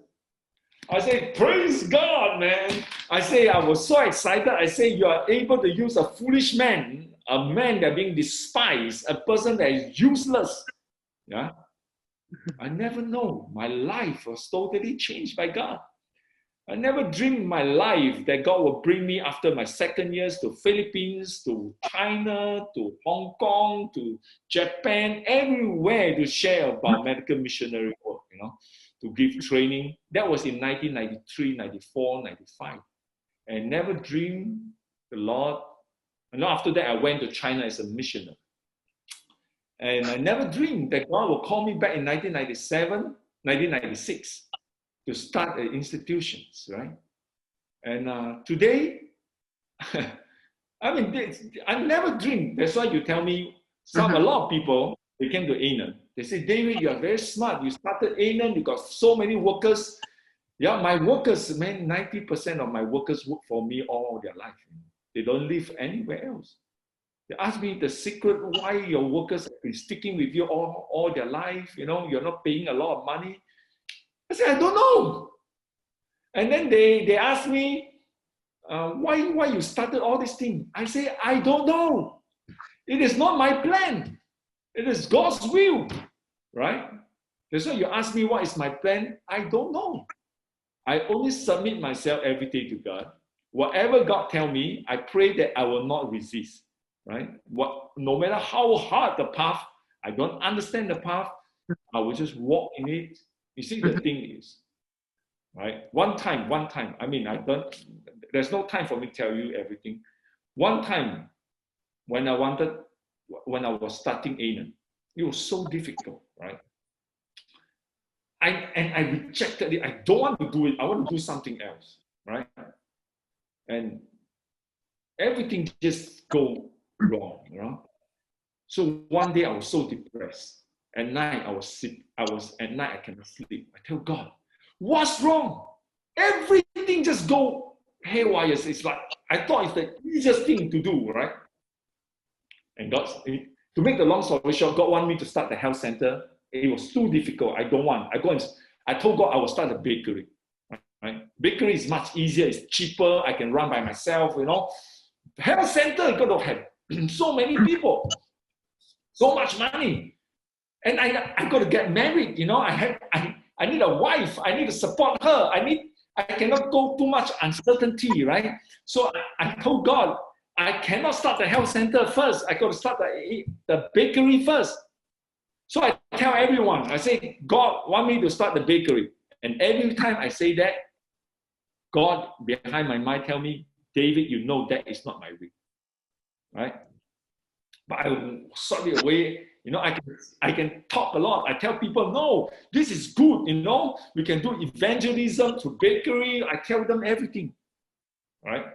I say, praise God, man. I say, I was so excited. I say, you are able to use a foolish man, a man that being despised, a person that is useless. Yeah. I never know. My life was totally changed by God. I never dreamed in my life that God will bring me after my second years to Philippines, to China, to Hong Kong, to Japan, everywhere to share about medical missionary work, to give training. That was in 1993, 94, 95. And never dreamed the Lord. And after that, I went to China as a missionary. And I never dreamed that God will call me back in 1997, 1996 to start institutions, right? And today, I never dreamed. That's why you tell me, a lot of people, they came to Aenon. They say, David, you are very smart. You started Aenon, you got so many workers. Yeah, my workers, man, 90% of my workers work for me all their life. They don't live anywhere else. They ask me the secret why your workers have been sticking with you all their life. You're not paying a lot of money. I said, I don't know. And then they asked me, why you started all this thing? I say, I don't know. It is not my plan. It is God's will, right? That's why you ask me what is my plan. I don't know. I only submit myself every day to God. Whatever God tell me, I pray that I will not resist, right? No matter how hard the path, I don't understand the path, I will just walk in it. You see, the thing is, right? One time, there's no time for me to tell you everything. One time, when I was starting Aenon, it was so difficult, right? I rejected it. I don't want to do it. I want to do something else, right? And everything just go wrong, So one day I was so depressed. At night I was sick. At night I cannot sleep. I tell God, what's wrong? Everything just go haywire. It's like, I thought it's the easiest thing to do, right? And to make the long story short, God wanted me to start the health center. It was too difficult. I don't want. I told God I will start a bakery. Right? Bakery is much easier. It's cheaper. I can run by myself. Health center, you got to have so many people, so much money, and I got to get married. I need a wife. I need to support her. I cannot go too much uncertainty, right? So I told God, I cannot start the health center first. I got to start the bakery first. So I tell everyone, I say, God want me to start the bakery. And every time I say that, God behind my mind tell me, David, that is not my will, right? But I will sort it away. I can talk a lot. I tell people, no, this is good. We can do evangelism to bakery. I tell them everything, right?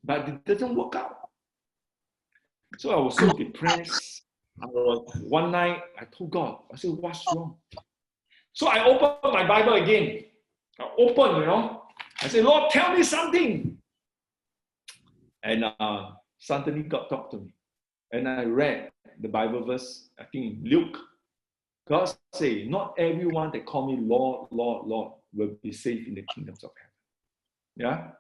But it doesn't work out. So I was so depressed. One night, I told God, I said, what's wrong? So I opened my Bible again. I said, Lord, tell me something. And suddenly God talked to me. And I read the Bible verse, I think in Luke. God said, not everyone that call me Lord, Lord, Lord will be saved in the kingdoms of heaven. Yeah?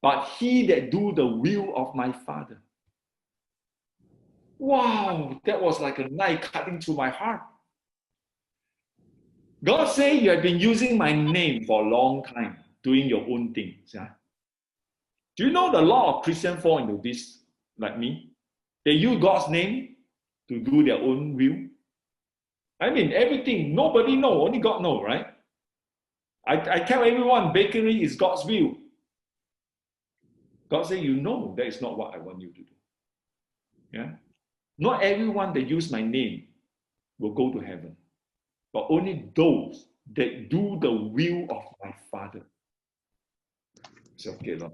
But he that do the will of my Father. Wow, that was like a knife cutting through my heart. God say you have been using my name for a long time, doing your own things. Yeah? Do you know the law of Christians fall into this, like me? They use God's name to do their own will. Everything, nobody know, only God know, right? I tell everyone, bakery is God's will. God say, that is not what I want you to do. Yeah? Not everyone that use my name will go to heaven, but only those that do the will of my Father. It's okay, Lord.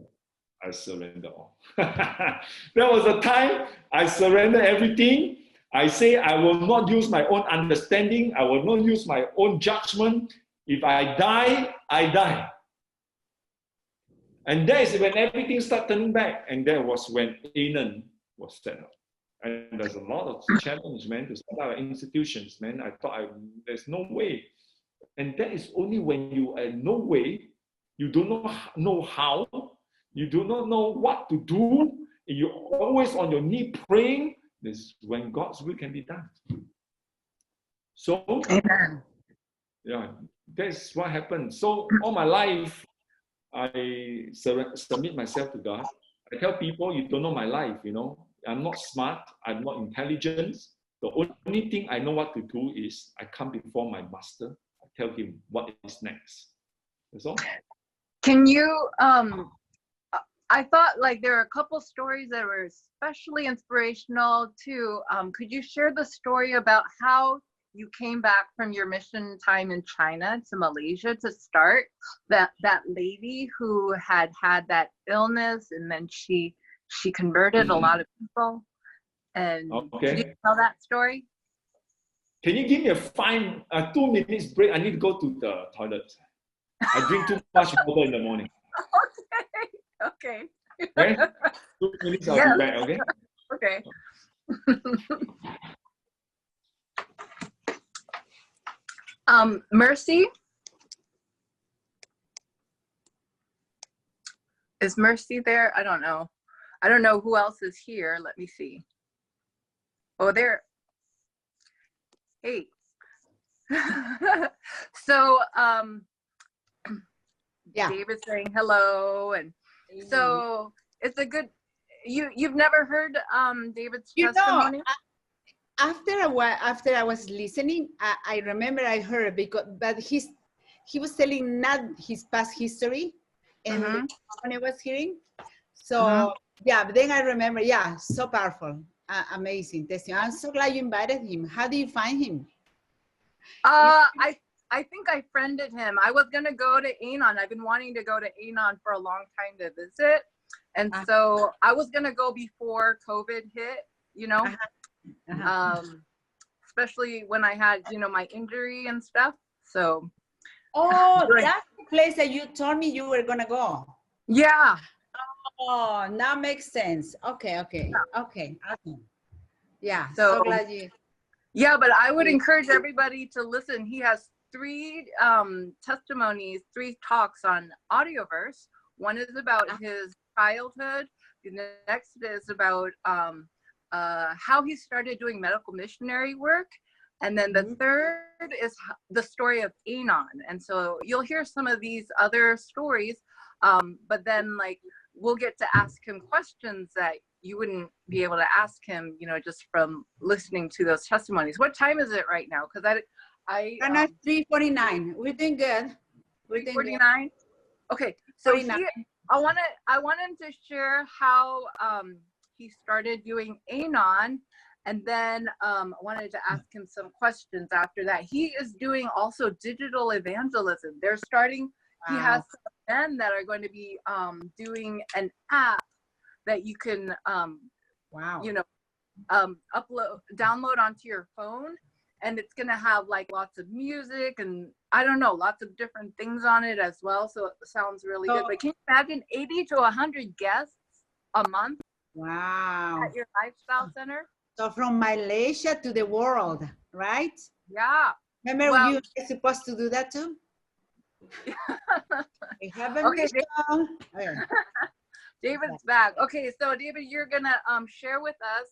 I surrender all. That was the time I surrender everything. I say I will not use my own understanding. I will not use my own judgment. If I die, I die. And that is when everything started turning back. And that was when Aenon was set up. And there's a lot of challenge, man, to start our institutions, man. I thought there's no way. And that is only when you are no way, you do not know how, you do not know what to do, you're always on your knee praying. This is when God's will can be done. So, Amen. Yeah, that's what happened. So all my life, I submit myself to God. I tell people, you don't know my life, you know. I'm not smart. I'm not intelligent. The only thing I know what to do is I come before my master. I tell him what is next. That's all. Can you, I thought like there are a couple stories that were especially inspirational too. Could you share the story about how you came back from your mission time in China to Malaysia to start? That lady who had that illness, and then she converted a lot of people. And could you tell that story? Can you give me a 2 minutes break? I need to go to the toilet. I drink too much water in the morning. Okay. Okay. 2 minutes, I'll be back. Okay. Okay. Mercy? Is Mercy there? I don't know. I don't know who else is here. Let me see. Oh, there. Hey. So, yeah, David's saying hello, and so it's a good. You've never heard David's testimony? After a while, after I was listening, I remember I heard but he was telling not his past history, and when I was hearing, so yeah. But then I remember, yeah, so powerful, amazing testimony. I'm so glad you invited him. How do you find him? I think I friended him. I was gonna go to Aenon. I've been wanting to go to Aenon for a long time to visit, and so I was gonna go before COVID hit. You know. Especially when I had, you know, my injury and stuff. So. Oh, that's the place that you told me you were gonna go. Yeah. Oh, now makes sense. Okay. Yeah. Okay. Awesome. Yeah. So glad you. Yeah, but I would encourage everybody to listen. He has 3 testimonies, 3 talks on Audioverse. One is about his childhood. The next is about how he started doing medical missionary work. And then the third is the story of Aenon. And so you'll hear some of these other stories, but then like we'll get to ask him questions that you wouldn't be able to ask him, you know, just from listening to those testimonies. What time is it right now? Because I 3:49. We're doing good. We're doing 49. Okay, so I want him to share how he started doing Aenon, and then I wanted to ask him some questions after that. He is doing also digital evangelism. They're starting. Wow. He has some men that are going to be doing an app that you can you know, download onto your phone, and it's going to have like lots of music and I don't know, lots of different things on it as well. So it sounds really good. But can you imagine 80 to 100 guests a month? Wow. At your lifestyle center? So from Malaysia to the world, right? Yeah. Remember, you were supposed to do that too? We have a David's back. Okay, so David, you're gonna share with us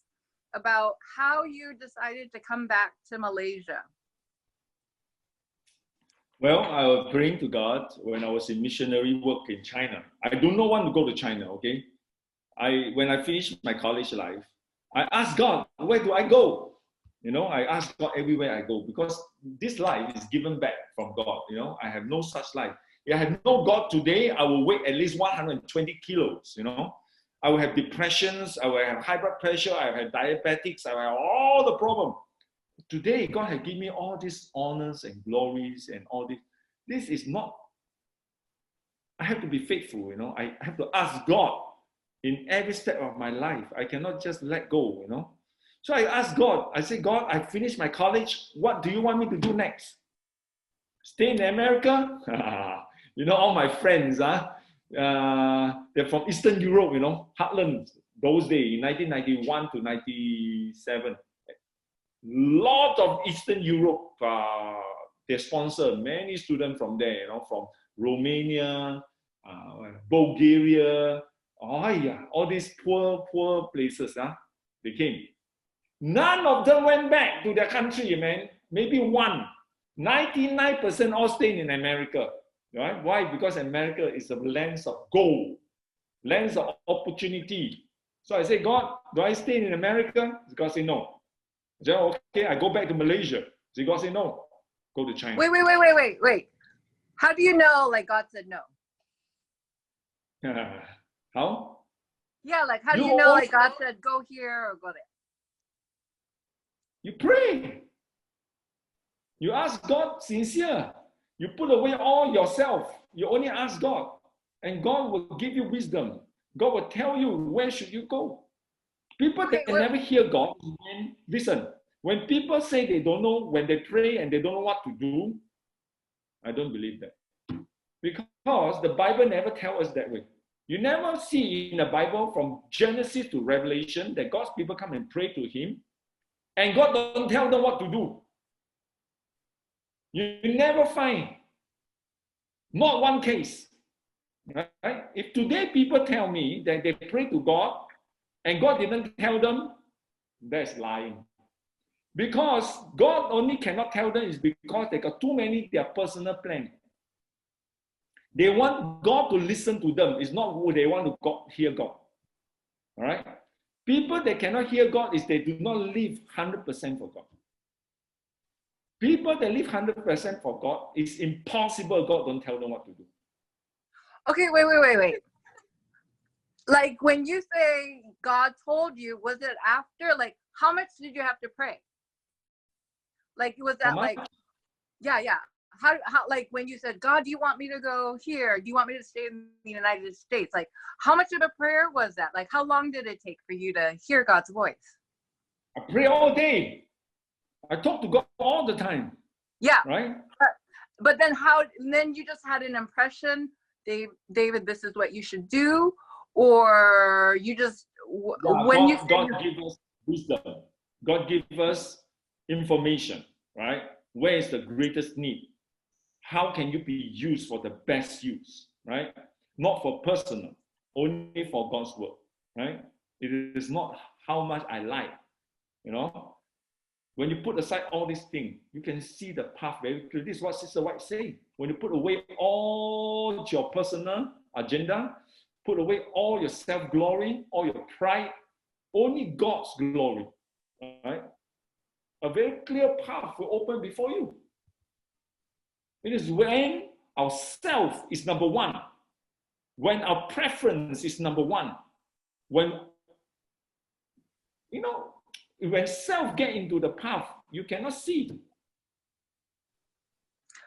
about how you decided to come back to Malaysia. Well, I was praying to God when I was in missionary work in China. I do not want to go to China, okay? When I finished my college life, I asked God, where do I go? You know, I ask God everywhere I go because this life is given back from God. You know, I have no such life. If I have no God today, I will weigh at least 120 kilos. You know, I will have depressions, I will have high blood pressure, I will have diabetics, I will have all the problems. Today, God has given me all these honors and glories and all this. This is not. I have to be faithful. You know, I have to ask God in every step of my life. I cannot just let go. You know. So I asked God, I said, God, I finished my college. What do you want me to do next? Stay in America? You know, all my friends, they're from Eastern Europe, you know, Heartland, those days, in 1991 to 97. Lot of Eastern Europe, they sponsor many students from there, you know, from Romania, Bulgaria, all these poor places, they came. None of them went back to their country, man. Maybe one. 99% all stayed in America. right? Why? Because America is a land of gold, land of opportunity. So I say, God, do I stay in America? God say no. I say, okay, I go back to Malaysia. So God say no, go to China. Wait. How do you know, like, God said no? How? Yeah, like, how do you know, like, God said go here or go there? You pray. You ask God sincere. You put away all yourself. You only ask God. And God will give you wisdom. God will tell you where should you go. People that never hear God, listen, when people say they don't know, when they pray and they don't know what to do, I don't believe that. Because the Bible never tells us that way. You never see in the Bible from Genesis to Revelation that God's people come and pray to Him and God don't tell them what to do. You never find, not one case. Right? If today people tell me that they pray to God and God didn't tell them, that's lying. Because God only cannot tell them is because they got too many their personal plan. They want God to listen to them. It's not who they want to hear God. All right? People that cannot hear God is they do not live 100% for God. People that live 100% for God, it's impossible God don't tell them what to do. Okay, wait. Like, when you say God told you, was it after, like, how much did you have to pray? Like, was that like, yeah. How, like, when you said, God, do you want me to go here? Do you want me to stay in the United States? Like, how much of a prayer was that? Like, how long did it take for you to hear God's voice? I pray all day. I talk to God all the time. Yeah. Right? But then then you just had an impression, David, this is what you should do? Or you just, God give us wisdom. God give us information, right? Where is the greatest need? How can you be used for the best use, right? Not for personal, only for God's work, right? It is not how much I like, you know. When you put aside all these things, you can see the path very clearly. This is what Sister White said. When you put away all your personal agenda, put away all your self-glory, all your pride, only God's glory, right? A very clear path will open before you. It is when our self is number one, when our preference is number one, when, you know, when self get into the path, you cannot see.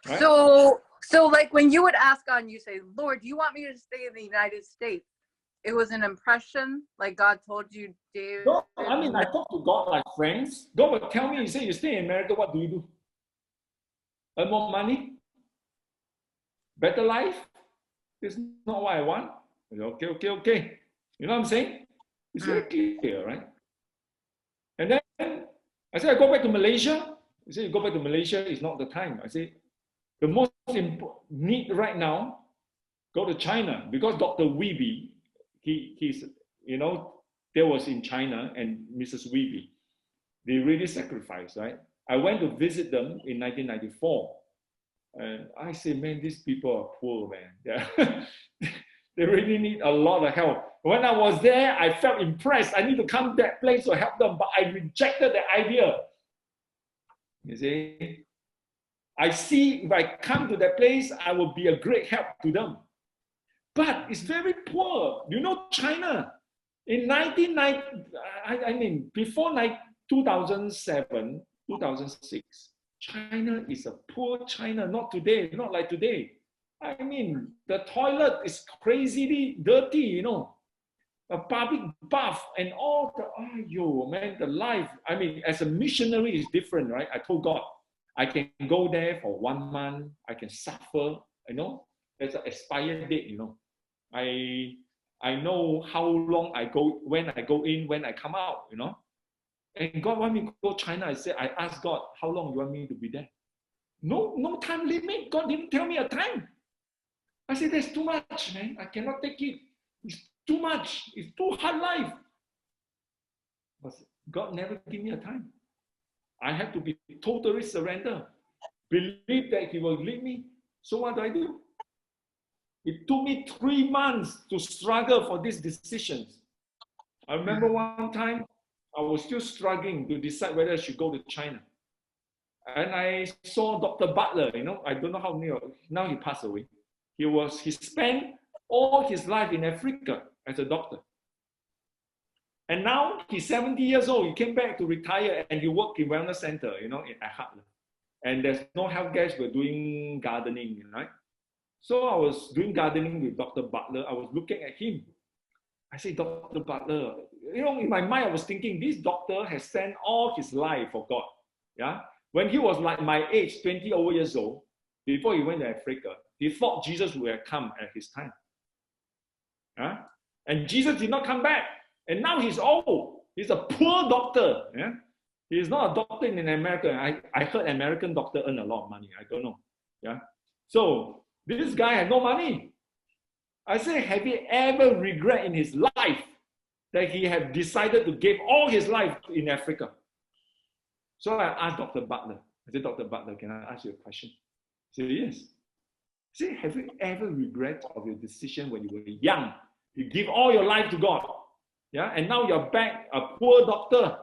Right? So like, when you would ask God and you say, Lord, do you want me to stay in the United States? It was an impression, like God told you, David? No, I mean, I talk to God like friends. God will tell me, He say, you stay in America, what do you do? Earn more money? Better life? It's not what I want. Okay. You know what I'm saying? It's very clear, right? And then I said, I go back to Malaysia. He said, you go back to Malaysia, it's not the time. I say, the most important need right now, go to China, because Dr. Weeby, he's, you know, there was in China, and Mrs. Weeby, they really sacrificed, right? I went to visit them in 1994. And I say, man, these people are poor, man. They really need a lot of help. When I was there, I felt impressed. I need to come to that place to help them, but I rejected the idea. You see? I see if I come to that place, I will be a great help to them. But it's very poor. You know, China, in 1990, I mean, before 2007, 2006, China is a poor China, not today, not like today. I mean, the toilet is crazily dirty, you know, a public bath and all the, man, the life. I mean, as a missionary is different, right? I told God, I can go there for 1 month, I can suffer, you know, there's an expired date, you know. I know how long I go, when I go in, when I come out, you know. And God want me to go to China. I asked God, how long you want me to be there? No time limit. God didn't tell me a time. I said, that's too much, man. I cannot take it. It's too much. It's too hard life. But God never gave me a time. I have to be totally surrender. Believe that He will lead me. So what do? It took me 3 months to struggle for these decisions. I remember one time I was still struggling to decide whether I should go to China. And I saw Dr. Butler, I don't know how many, now he passed away. He spent all his life in Africa as a doctor. And now he's 70 years old. He came back to retire and he worked in wellness center, in Heartland. And there's no health guys, we're doing gardening, right? So I was doing gardening with Dr. Butler. I was looking at him. I said, Dr. Butler, in my mind, I was thinking, this doctor has spent all his life for God. Yeah. When he was like my age, 20 over years old, before he went to Africa, he thought Jesus would have come at his time. Yeah? And Jesus did not come back. And now he's old. He's a poor doctor. Yeah? He's not a doctor in America. I heard American doctor earn a lot of money. I don't know. Yeah. So this guy had no money. I say, have he ever regret in his life that he had decided to give all his life in Africa? So I asked Dr. Butler. I said, Dr. Butler, can I ask you a question? He said, yes. I said, have you ever regret of your decision when you were young? You give all your life to God. Yeah, and now you're back a poor doctor.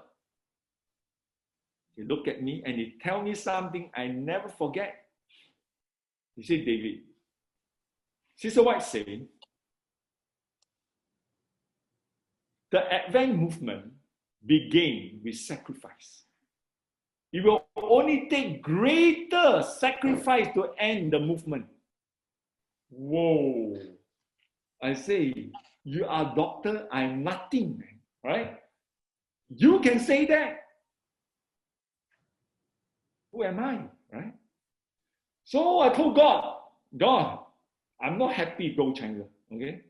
He looked at me and he tell me something I never forget. He said, David, Sister White saying, the Advent movement began with sacrifice. It will only take greater sacrifice to end the movement. Whoa. I say, you are a doctor, I'm nothing, man, right? You can say that. Who am I, right? So I told God, I'm not happy to go to China, okay?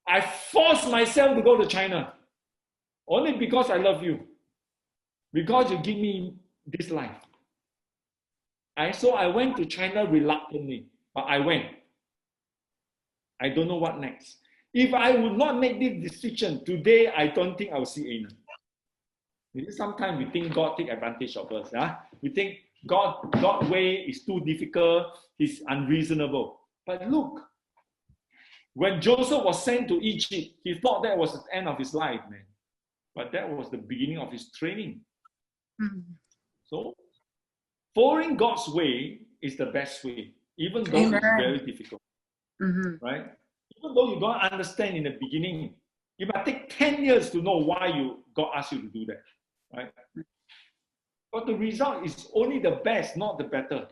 I forced myself to go to China only because I love you, because you give me this life. So I went to China reluctantly, but I went. I don't know what next. If I would not make this decision today, I don't think I will see Aenon. Sometimes we think God take advantage of us. Huh? We think God's way is too difficult, he's unreasonable. But look, when Joseph was sent to Egypt, he thought that was the end of his life, man. But that was the beginning of his training. Mm-hmm. So, following God's way is the best way, even though Amen. It's very difficult. Mm-hmm. Right? Even though you don't understand in the beginning, it might take 10 years to know why God asked you to do that. Right? But the result is only the best, not the better.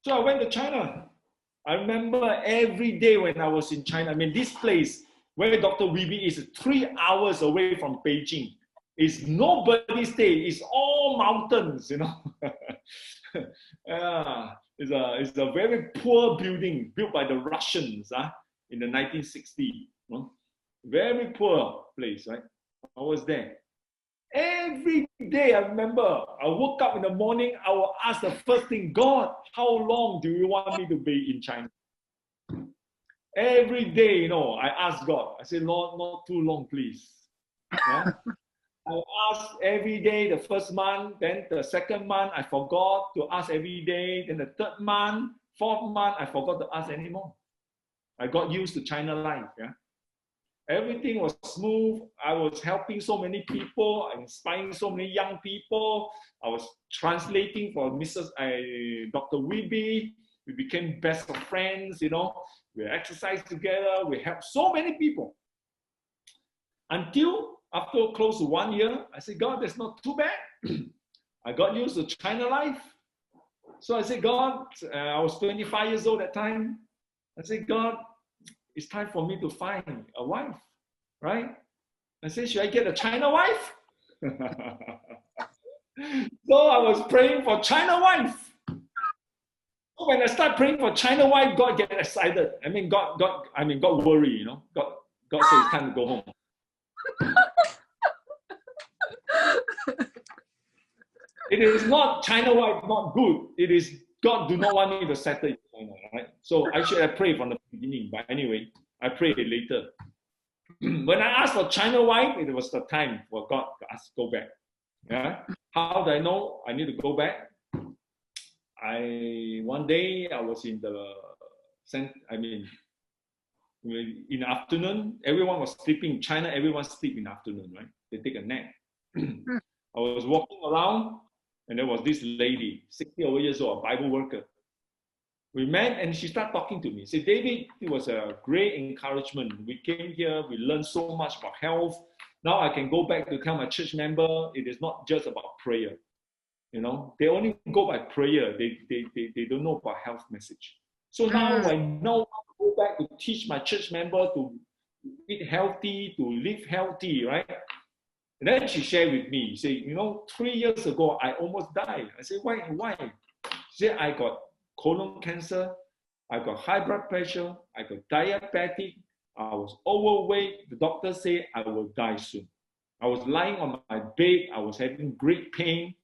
So I went to China. I remember every day when I was in China, this place where Dr. Wiebe is 3 hours away from Beijing. It's nobody's day. It's all mountains, It's a very poor building built by the Russians in the 1960s. Very poor place, right? I was there. Every day, I remember, I woke up in the morning, I will ask the first thing, God, how long do you want me to be in China? Every day, I ask God. I say, Lord, not too long, please. Yeah? I ask every day, the first month, then the second month, I forgot to ask every day. Then the third month, fourth month, I forgot to ask anymore. I got used to China life. Yeah, everything was smooth. I was helping so many people, inspiring so many young people. I was translating for Dr. Wiebe. We became best of friends. We exercised together. We helped so many people. Until after close to 1 year, I said, God, that's not too bad. I got used to China life. So I said, God, I was 25 years old at that time. I said, God, it's time for me to find a wife, right? I said, should I get a China wife? So I was praying for China wife. So when I start praying for China wife, God get excited. God worry, God says it's time to go home. It is not China wife not good. It is God do not want me to settle in China, right? So actually I prayed from the beginning, but anyway, I prayed later. When I asked for China wife, it was the time for God to ask go back. Yeah. How do I know I need to go back? One day I was in the in the afternoon, everyone was sleeping. In China, everyone sleep in the afternoon, right? They take a nap. I was walking around, and there was this lady, 60 over years old, a Bible worker. We met, and she started talking to me. She said, David, it was a great encouragement. We came here, we learned so much about health. Now I can go back to tell my church member, it is not just about prayer. You know, they only go by prayer. They don't know about health message. So now I know how to go back to teach my church member to eat healthy, to live healthy, right? And then she shared with me, she said, 3 years ago, I almost died. I said, why? She said, I got colon cancer, I got high blood pressure, I got diabetic, I was overweight. The doctor said I will die soon. I was lying on my bed, I was having great pain.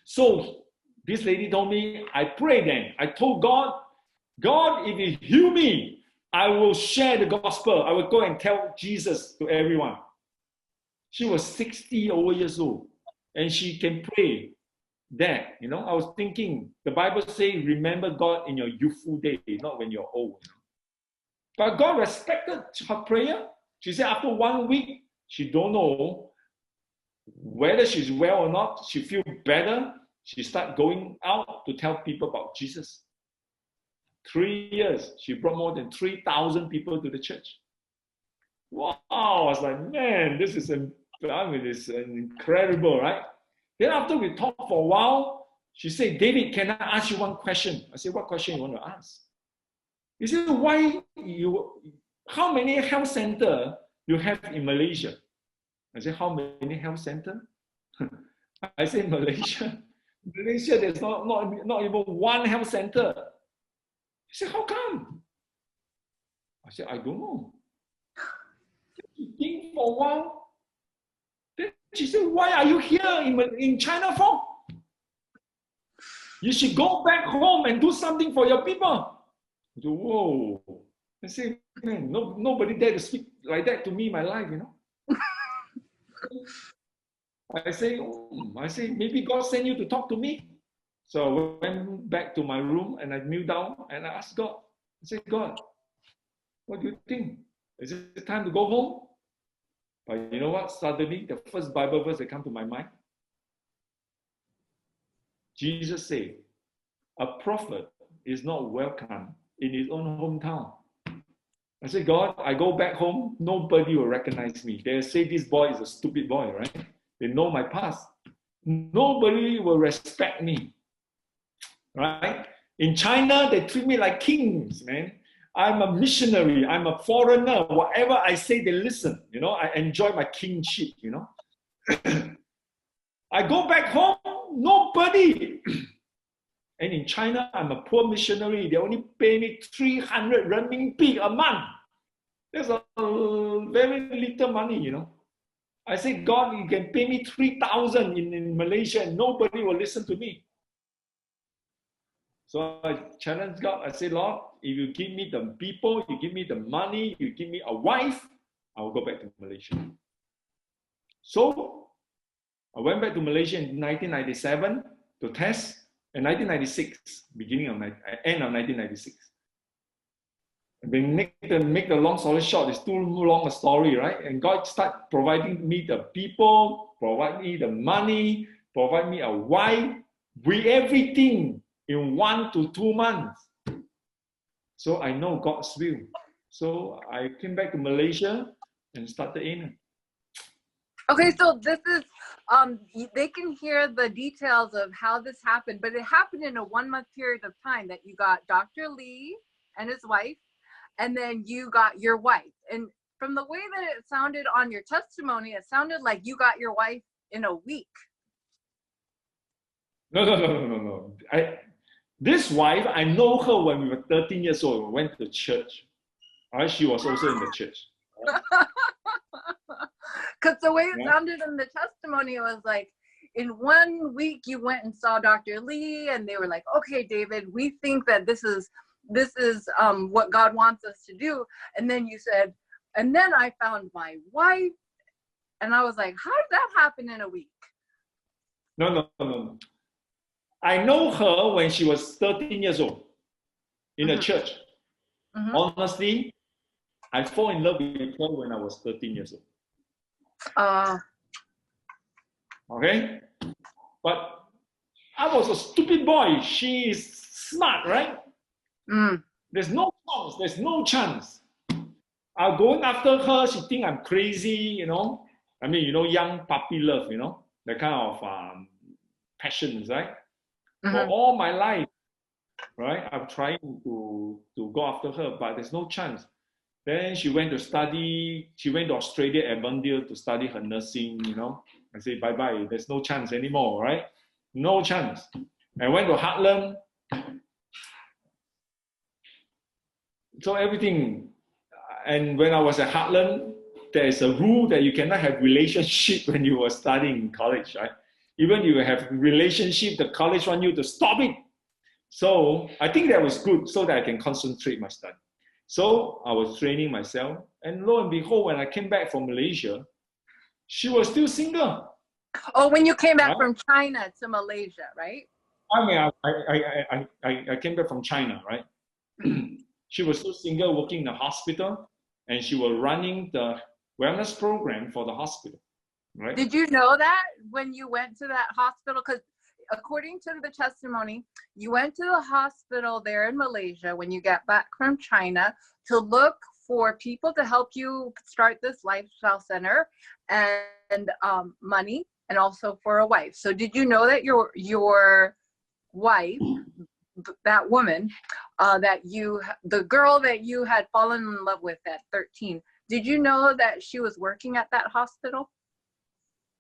So this lady told me, I prayed then. I told God, if you heal me, I will share the gospel. I will go and tell Jesus to everyone. She was 60 over years old, and she can pray that. I was thinking, the Bible says, remember God in your youthful days, not when you're old. But God respected her prayer. She said after 1 week, she don't know whether she's well or not. She feel better. She start going out to tell people about Jesus. 3 years, she brought more than 3,000 people to the church. Wow, I was like, man, this is incredible, right? Then after we talked for a while, she said, David, can I ask you one question? I said, what question you want to ask? He said, how many health centers you have in Malaysia? I said, how many health centers? I said, Malaysia, there's not even one health center. He said, how come? I said, I don't know. She think for a while. Then she said, why are you here in China for? You should go back home and do something for your people. I said, whoa. I said, man, nobody dare to speak like that to me in my life, I say, maybe God sent you to talk to me. So I went back to my room and I kneeled down and I asked God. I said, God, what do you think? Is it time to go home? But you know what? Suddenly, the first Bible verse that came to my mind, Jesus said, a prophet is not welcome in his own hometown. I said, God, I go back home, nobody will recognize me. They'll say this boy is a stupid boy, right? They know my past. Nobody will respect me, right? In China, they treat me like kings, man. I'm a missionary, I'm a foreigner. Whatever I say, they listen. I enjoy my kingship, I go back home, nobody. And in China, I'm a poor missionary. They only pay me 300 renminbi a month. That's a very little money, I said, God, you can pay me 3,000 in Malaysia and nobody will listen to me. So I challenged God. I said, Lord, if you give me the people, you give me the money, you give me a wife, I will go back to Malaysia. So I went back to Malaysia in 1997 to test. In 1996, end of 1996. Make the long story short, it's too long a story, right? And God started providing me the people, provide me the money, provide me a wife, with everything in 1 to 2 months. So I know God's will. So I came back to Malaysia and started Aenon. Okay, so this is, they can hear the details of how this happened, but it happened in a 1 month period of time that you got Dr. Lee and his wife, and then you got your wife. And from the way that it sounded on your testimony, it sounded like you got your wife in a week. No. This wife, I know her when we were 13 years old. We went to church. Right? She was also in the church. Because the way it sounded in the testimony, it was like, in 1 week you went and saw Dr. Lee, and they were like, okay, David, we think that this is what God wants us to do. And then you said, and then I found my wife, and I was like, how did that happen in a week? No. I know her when she was 13 years old. in a church. Mm-hmm. Honestly, I fall in love with her when I was 13 years old. Okay? But I was a stupid boy. She is smart, right? Mm. There's no chance. There's no chance. I'm going after her. She think I'm crazy, you know. I mean, you know, young puppy love, you know, that kind of passions, right? For all my life, right? I'm trying to go after her, but there's no chance. Then she went to study. She went to Australia, Avondale, to study her nursing, you know. I say, bye-bye. There's no chance anymore, right? No chance. I went to Heartland. So everything, and when I was at Heartland, there is a rule that you cannot have relationship when you were studying in college, right? Even if you have relationship, the college want you to stop it. So I think that was good so that I can concentrate my study. So I was training myself, and lo and behold, when I came back from Malaysia, she was still single. Oh, when you came back from China to Malaysia, right? I mean, I came back from China, right? She was still single, working in a hospital, and she was running the wellness program for the hospital, right? Did you know that when you went to that hospital? Because according to the testimony, you went to the hospital there in Malaysia when you got back from China to look for people to help you start this lifestyle center and money, and also for a wife. So did you know that your wife, that woman, the girl that you had fallen in love with at 13, did you know that she was working at that hospital?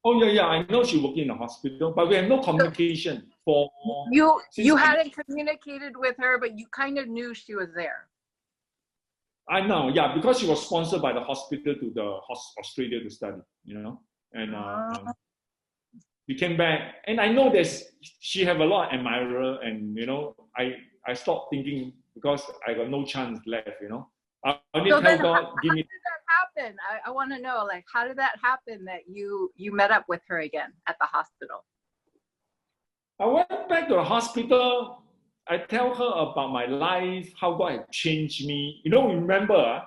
Oh yeah, I know she working in a hospital, but we have no communication for. You hadn't communicated with her, but you kind of knew she was there. I know, yeah, because she was sponsored by the hospital to the Australia to study, you know, and we came back, and I know she have a lot of admirer, and you know, I stopped thinking because I got no chance left, you know. I only tell God, give me. Happen? I want to know, like, how did that happen that you met up with her again at the hospital? I went back to the hospital. I tell her about my life, how God had changed me. You know, remember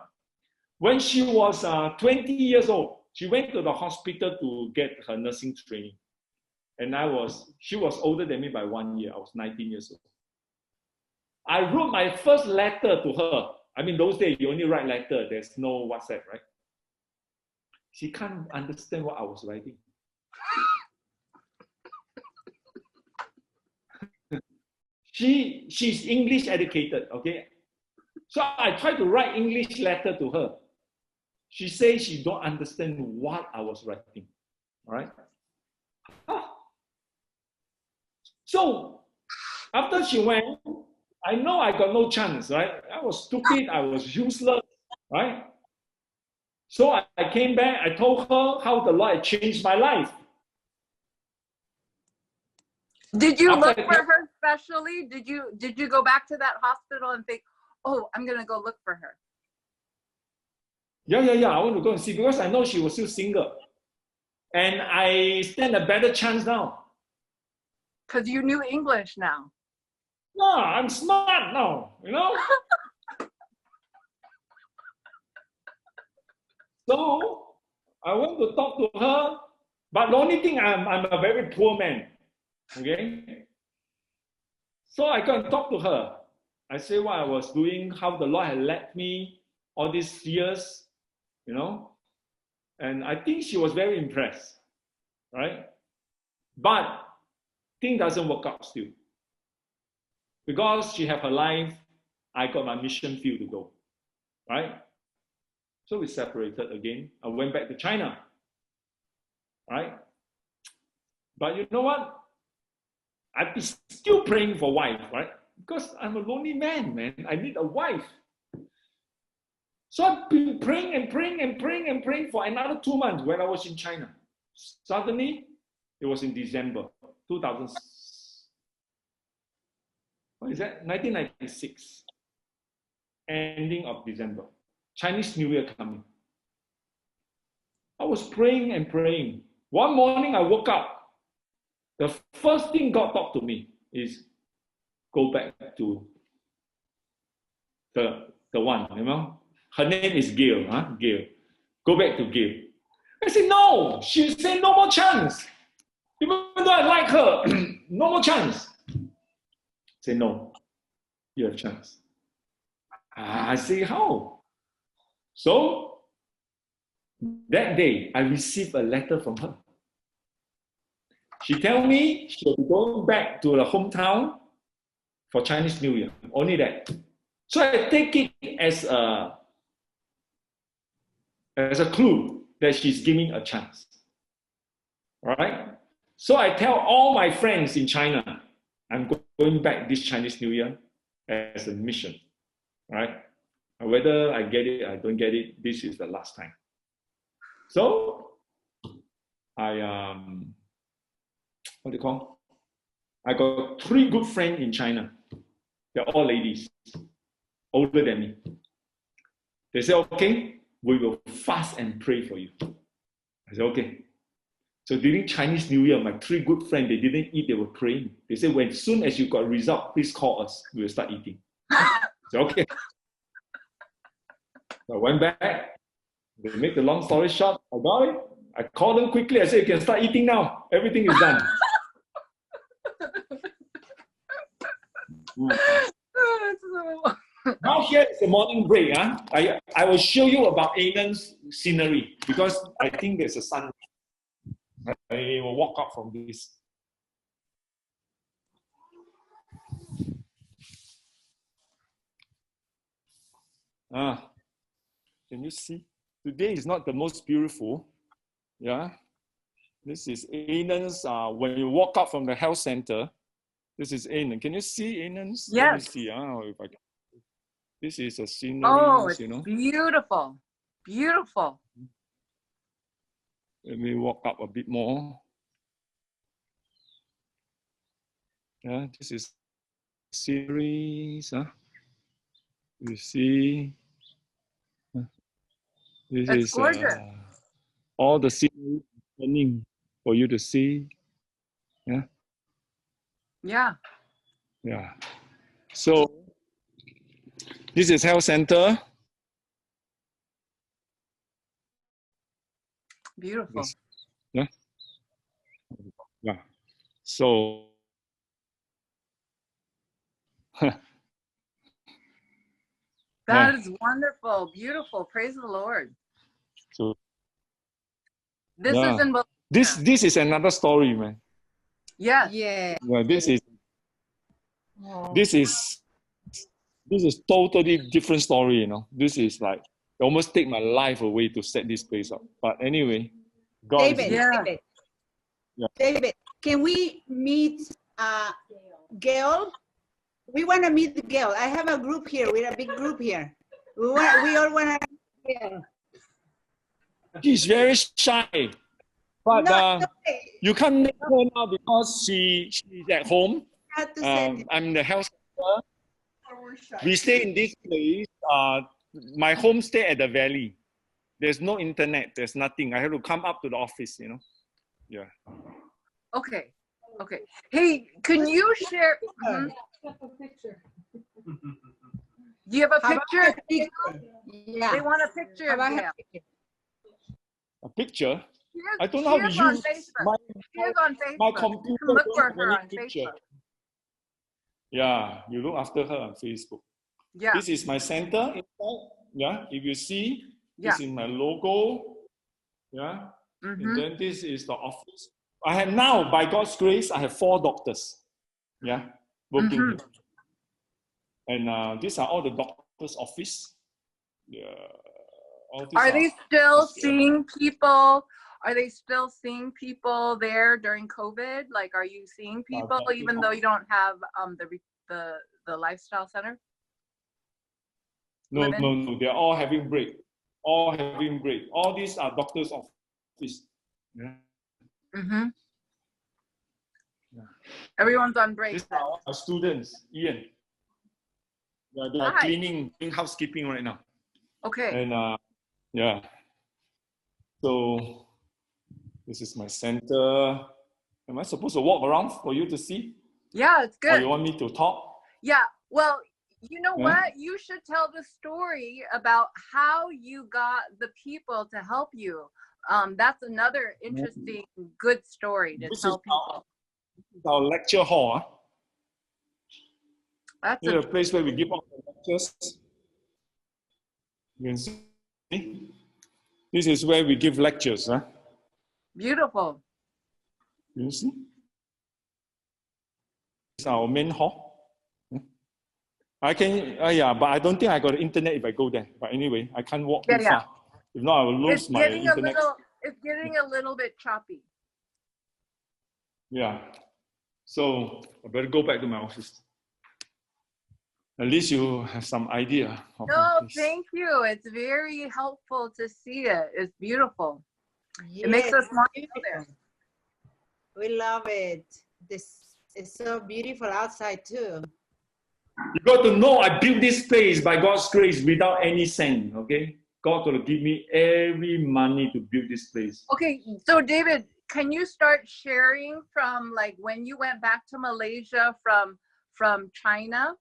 when she was 20 years old, she went to the hospital to get her nursing training, and she was older than me by 1 year. I was 19 years old. I wrote my first letter to her. I mean, those days you only write letter. There's no WhatsApp, right? She can't understand what I was writing. She's English educated, okay? So I tried to write English letter to her. She says she don't understand what I was writing, all right? So after she went, I know I got no chance, right? I was stupid, I was useless, right? So I came back, I told her how the Lord had changed my life. Did you look for her specially? Did you go back to that hospital and think, oh, I'm gonna go look for her? Yeah. I want to go and see because I know she was still single. And I stand a better chance now. Because you knew English now. No, I'm smart now, you know? So I went to talk to her, but the only thing, I'm a very poor man, okay? So I go and talk to her. I say what I was doing, how the Lord had led me all these years, you know? And I think she was very impressed, right? But thing doesn't work out still. Because she have her life, I got my mission field to go, right? So we separated again. I went back to China, right? But you know what? I'd be still praying for wife, right? Because I'm a lonely man. I need a wife. So I've been praying and praying for another 2 months when I was in China. Suddenly, it was in December 2000. What is that? 1996. Ending of December. Chinese New Year coming. I was praying and praying. One morning I woke up. The first thing God talked to me is go back to the one, you know. Her name is Gail, huh? Gail. Go back to Gail. I said, no. She said, no more chance. Even though I like her, no more chance. I say, no, you have chance. I say, how? So that day, I received a letter from her. She tell me she'll be going back to the hometown for Chinese New Year. Only that. So I take it as a clue that she's giving a chance. All right? So I tell all my friends in China, I'm going back this Chinese New Year as a mission. All right? Whether I get it, I don't get it, this is the last time. So I what do you call? I got 3 good friends in China. They're all ladies, older than me. They say, okay, we will fast and pray for you. I said, okay. So during Chinese New Year, my 3 good friends, they didn't eat, they were praying. They said, when soon as you got a result, please call us. We will start eating. I said, okay. So I went back. They make the long story short. I got it. I called them quickly. I said, you can start eating now. Everything is done. Now here is the morning break. Huh? I will show you about Aenon's scenery because I think there's a sun. I will walk up from this. Can you see? Today is not the most beautiful. Yeah. This is Aenon's, when you walk up from the health center, this is Aenon. Can you see Aenon's? Yes. Let me see. If I can. This is a scenery, Oh, it's you know. beautiful. Beautiful. Let me walk up a bit more. Yeah, this is series. You see, this It's is gorgeous. all the scenery happening for you to see. Yeah. Yeah. Yeah. So this is health center. Beautiful. This, yeah. Yeah. So That is wonderful. Beautiful. Praise the Lord. So This is in Malaysia. this is another story, man. Yes. Yeah. Yeah, this is totally different story, you know. This is like it almost take my life away to set this place up. But anyway, God David, is David, yeah. David, can we meet Gail? We want to meet Gail. I have a group here. We're a big group here. We all want to meet Gail. She's very shy. But No, you can't meet her now because she's at home. I'm in the health center. We stay in this place. My home stay at the valley. There's no internet. There's nothing. I have to come up to the office, you know. Yeah. Okay. Okay. Hey, can you share? Mhm. Do you have a picture? Yeah. They want a picture of Gail. A picture? She is, I don't know how to she is on use Facebook. She is on Facebook. my You computer. can look for Don't have her any on picture. Facebook. Yeah, you look after her on Facebook. Yeah. This is my center inside. Yeah, if you see, Yeah. this is my logo. Yeah. Mm-hmm. And then this is the office. I have now, by God's grace, I have 4 doctors. Yeah, working Mm-hmm. here. And these are all the doctors' office. Yeah. Are they still seeing people? Are they still seeing people there during COVID? Like, are you seeing people even though you don't have the lifestyle center? No, they're all having break. All having break. All these are doctors' office. Yeah. Mm-hmm. Yeah. Everyone's on break. These are all our students, Ian. They are cleaning, doing housekeeping right now. Okay. And yeah. So this is my center. Am I supposed to walk around for you to see? Yeah, it's good. Or you want me to talk? Yeah. Well, You know what? You should tell the story about how you got the people to help you. That's another interesting, good story to tell people. Our lecture hall. That's a place where we give all the lectures. You can see. This is where we give lectures. Huh? Beautiful. You see? It's our main hall. I can, yeah, but I don't think I got the internet if I go there. But anyway, I can't walk too far. If not, I will lose my internet. It's getting a little bit choppy. Yeah. So I better go back to my office. At least you have some idea. No, thank you. It's very helpful to see it. It's beautiful. Yes, it makes us want to go there. We love it. This is so beautiful outside too. You got to know I built this place by God's grace without any cent, okay? God going to give me every money to build this place. Okay, so David, can you start sharing from like when you went back to Malaysia from China,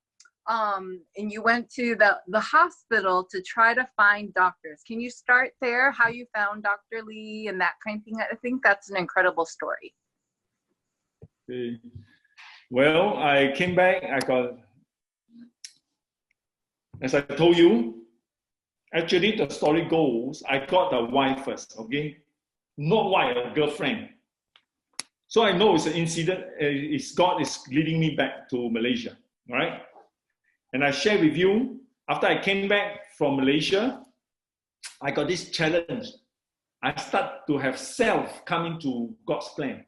and you went to the hospital to try to find doctors. Can you start there, how you found Dr. Lee and that kind of thing? I think that's an incredible story. Okay. Well, I came back, as I told you, actually the story goes, I got a wife first, okay? Not wife, a girlfriend. So I know it's an incident, God is leading me back to Malaysia, right? And I share with you, after I came back from Malaysia, I got this challenge. I start to have self come into God's plan.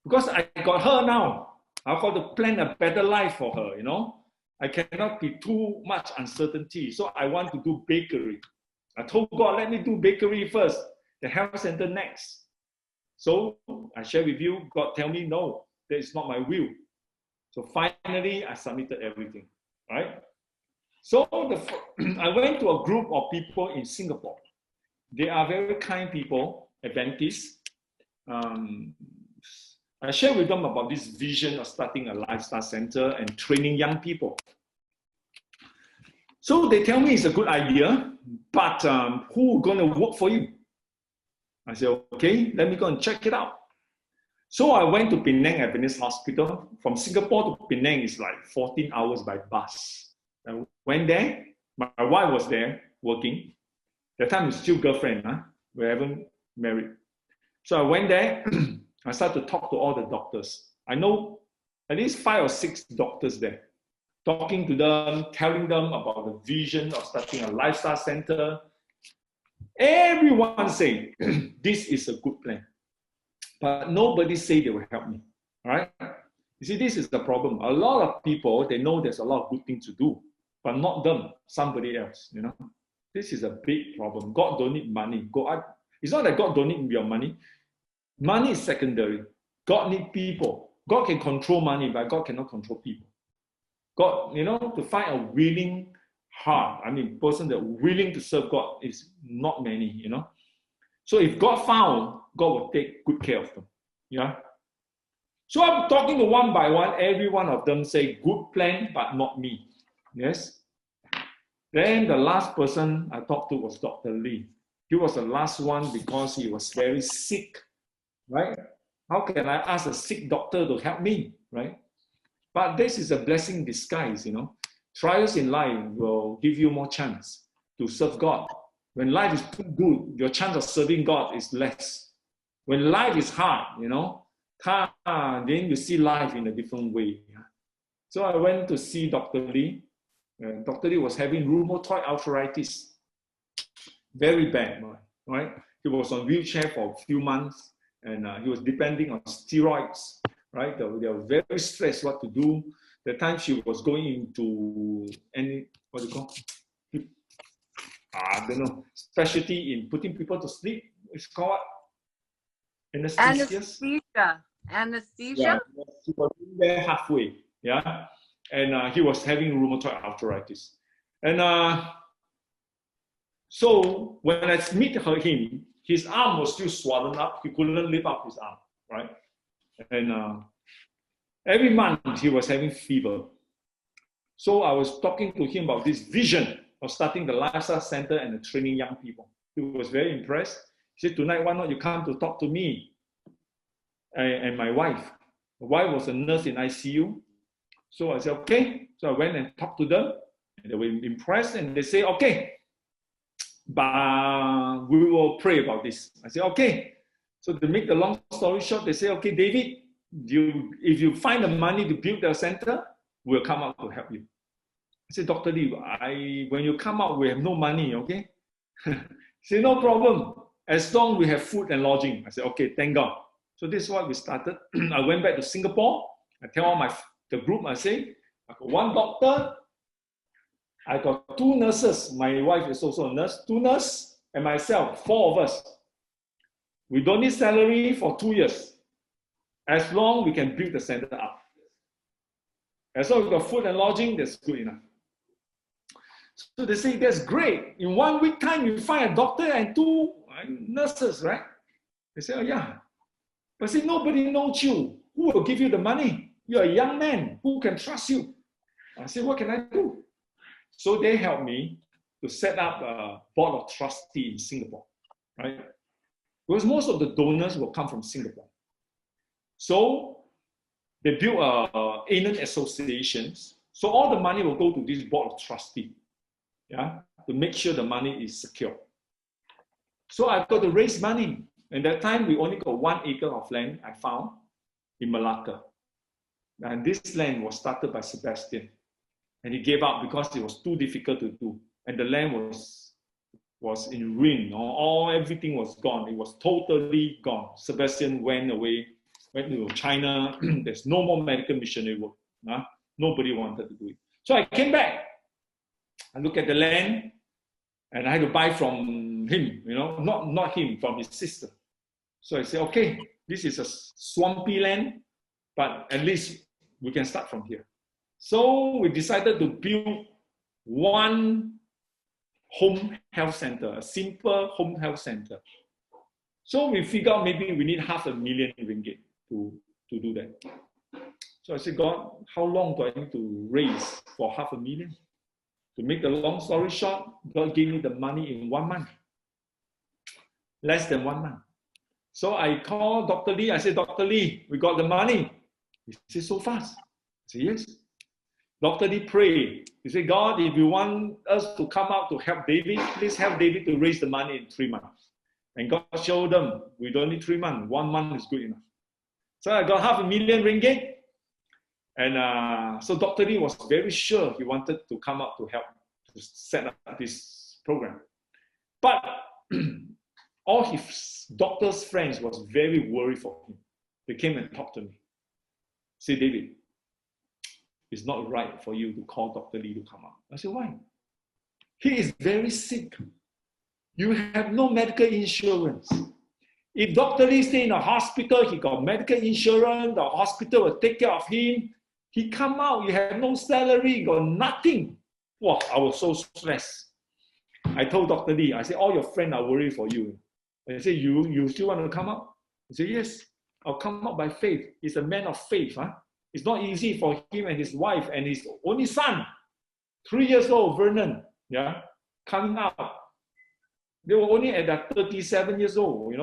Because I got her now. I've got to plan a better life for her, you know. I cannot be too much uncertainty. So I want to do bakery. I told God, let me do bakery first, the health center next. So I share with you, God tell me, no, that is not my will. So finally, I submitted everything, right? So I went to a group of people in Singapore. They are very kind people, Adventists. I share with them about this vision of starting a lifestyle center and training young people. So they tell me it's a good idea, but who going to work for you? I said, okay, let me go and check it out. So I went to Penang Adventist Hospital. From Singapore to Penang is like 14 hours by bus. I went there. My wife was there working. That time it's still girlfriend, huh? We haven't married. So I went there. I started to talk to all the doctors. I know at least 5 or 6 doctors there. Talking to them, telling them about the vision of starting a lifestyle center. Everyone saying, this is a good plan. But nobody say they will help me, all right? You see, this is the problem. A lot of people, they know there's a lot of good things to do, but not them, somebody else, you know? This is a big problem. God don't need money. It's not that God don't need your money. Money is secondary. God needs people. God can control money, but God cannot control people. God, you know, to find a willing heart, person that willing to serve God is not many, you know. So if God found, God will take good care of them. Yeah. So I'm talking to one by one, every one of them say, good plan, but not me. Yes. Then the last person I talked to was Dr. Lee. He was the last one because he was very sick, right? How can I ask a sick doctor to help me, right? But this is a blessing in disguise, you know. Trials in life will give you more chance to serve God. When life is too good, your chance of serving God is less. When life is hard, you know, then you see life in a different way. So I went to see Dr. Lee. Dr. Lee was having rheumatoid arthritis. Very bad, right? He was on wheelchair for a few months and he was depending on steroids, right? They were very stressed what to do. The time she was going into what do you call? I don't know, specialty in putting people to sleep. It's called anesthesia. Anesthesia? Yeah, he was there halfway, yeah. And he was having rheumatoid arthritis. And so when I meet him, his arm was still swollen up. He couldn't lift up his arm, right? And every month he was having fever. So I was talking to him about this vision of starting the lifestyle center and training young people. He was very impressed. He said, tonight, why not you come to talk to me and my wife? My wife was a nurse in ICU. So I said, okay. So I went and talked to them. And they were impressed and they say, okay, but we will pray about this. I said, okay. So to make the long story short, they say, okay, David, if you find the money to build the center, we'll come out to help you. I said, Dr. Lee, when you come out, we have no money, okay? He said, no problem. As long as we have food and lodging. I said, okay, thank God. So this is what we started. I went back to Singapore. I tell all the group, I say, I got one doctor, I got 2 nurses. My wife is also a nurse, 2 nurses, and myself, 4 of us. We don't need salary for 2 years. As long as we can build the center up. As long as we got food and lodging, that's good enough. So they say, that's great. In 1 week time, you find a doctor and 2 nurses, right? They say, oh yeah. But see, nobody knows you. Who will give you the money? You're a young man. Who can trust you? I said, what can I do? So they helped me to set up a board of trustees in Singapore, right? Because most of the donors will come from Singapore. So they built Aenon associations. So all the money will go to this board of trustees, yeah, to make sure the money is secure. So I've got to raise money. And that time, we only got 1 acre of land I found in Malacca. And this land was started by Sebastian. And he gave up because it was too difficult to do. And the land was in ruin. Everything was gone. It was totally gone. Sebastian went away, went to China. There's no more medical missionary work. Nobody wanted to do it. So I came back. I looked at the land, and I had to buy from him, not him, from his sister. So I said, okay, this is a swampy land, but at least we can start from here. So we decided to build 1 home health center, a simple home health center. So we figured out maybe we need $500,000 ringgit to do that. So I said, God, how long do I need to raise for $500,000? To make the long story short, God gave me the money in 1 month. Less than 1 month. So I called Dr. Lee. I said, Dr. Lee, we got the money. He said, so fast? I said, yes. Dr. Lee prayed. He said, God, if you want us to come out to help David, please help David to raise the money in 3 months. And God showed them, we don't need 3 months. 1 month is good enough. So I got $500,000 ringgit. And so Dr. Lee was very sure he wanted to come out to help to set up this program. But all his doctor's friends was very worried for him. They came and talked to me. Say, David, it's not right for you to call Dr. Lee to come out. I said, why? He is very sick. You have no medical insurance. If Dr. Lee stay in a hospital, he got medical insurance, the hospital will take care of him. He come out, you have no salary, you got nothing. Wow, I was so stressed. I told Dr. Lee, I said, all your friends are worried for you. I said, you still want to come out? He said, yes, I'll come out by faith. He's a man of faith. Huh? It's not easy for him and his wife and his only son, 3 years old, Vernon, yeah, coming out. They were only at that 37 years old,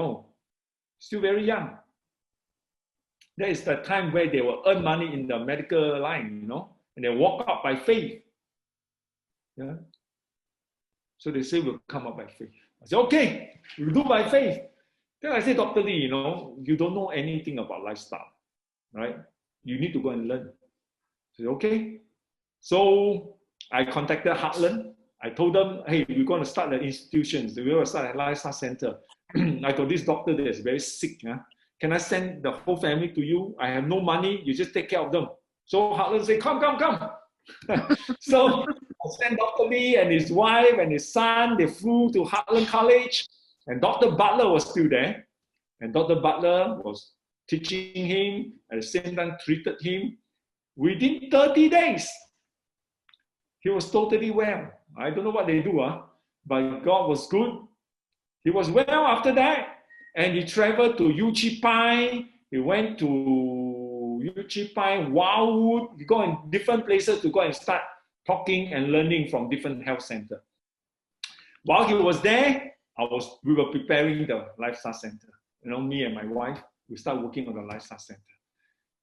still very young. That is the time where they will earn money in the medical line, and they walk out by faith. Yeah. So they say we'll come out by faith. I said, okay, we'll do by faith. Then I said, Dr. Lee, you don't know anything about lifestyle, right? You need to go and learn. I said, okay. So I contacted Heartland. I told them, hey, we're going to start the institutions. We're going to start a lifestyle center. I got this doctor that is very sick. Huh? Can I send the whole family to you? I have no money. You just take care of them. So Heartland said, come. So I sent Dr. Lee and his wife and his son. They flew to Heartland College. And Dr. Butler was still there. And Dr. Butler was teaching him, at the same time treated him. Within 30 days, he was totally well. I don't know what they do, but God was good. He was well after that, and he traveled to Uchi Pai. He went to Uchi Pai, Wildwood. He go in different places to go and start talking and learning from different health centers. While he was there, we were preparing the lifestyle center. You know, me and my wife, we started working on the lifestyle center.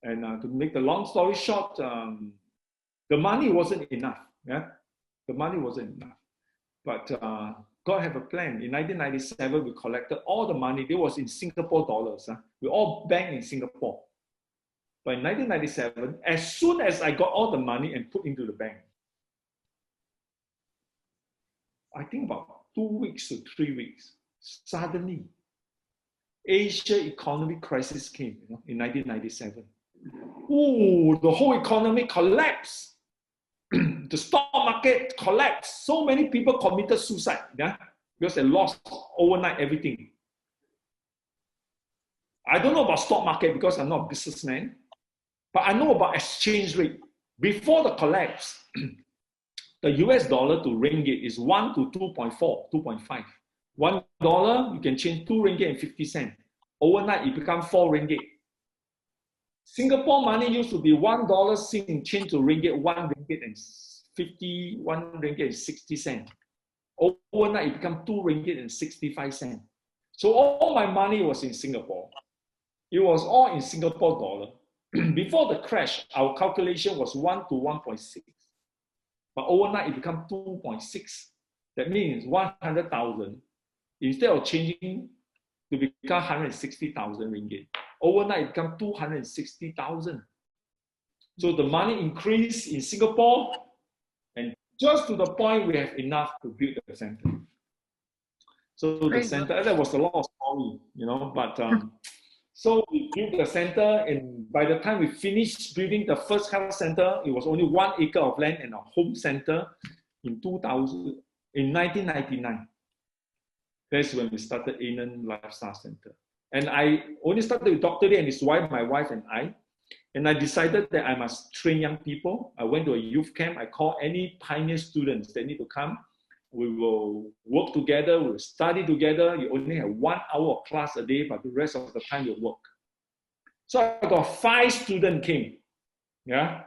And to make the long story short, the money wasn't enough. Yeah, the money wasn't enough. But God had a plan. In 1997, we collected all the money. It was in Singapore dollars. We all banked in Singapore. But in 1997, as soon as I got all the money and put into the bank, I think about 2 weeks to 3 weeks, suddenly, Asia economic crisis came, in 1997. Ooh, the whole economy collapsed. The stock market collapsed. So many people committed suicide, because they lost overnight everything. I don't know about stock market because I'm not a businessman, but I know about exchange rate. Before the collapse, the US dollar to ringgit is 1 to 2.4, 2.5. $1, you can change 2 ringgit and 50 cents. Overnight, it becomes 4 ringgit. Singapore money used to be $1 Sing change to ringgit, 1 ringgit and 50, 1 ringgit and 60 cents. Overnight, it becomes 2 ringgit and 65 cents. So all my money was in Singapore. It was all in Singapore dollar. Before the crash, our calculation was 1 to 1.6. But overnight, it becomes 2.6. That means 100,000. Instead of changing to become 160,000 ringgit, overnight it becomes 260,000. So the money increased in Singapore, and just to the point we have enough to build the center. So the center, that was a lot of story, but so we built the center, and by the time we finished building the first health center, it was only 1 acre of land and a home center in 1999. That's when we started Aenon Lifestyle Center. And I only started with Dr. Lee and his wife, my wife and I decided that I must train young people. I went to a youth camp. I called any pioneer students that need to come. We will work together, we'll study together. You only have 1 hour of class a day, but the rest of the time you work. So I got 5 students came. Yeah.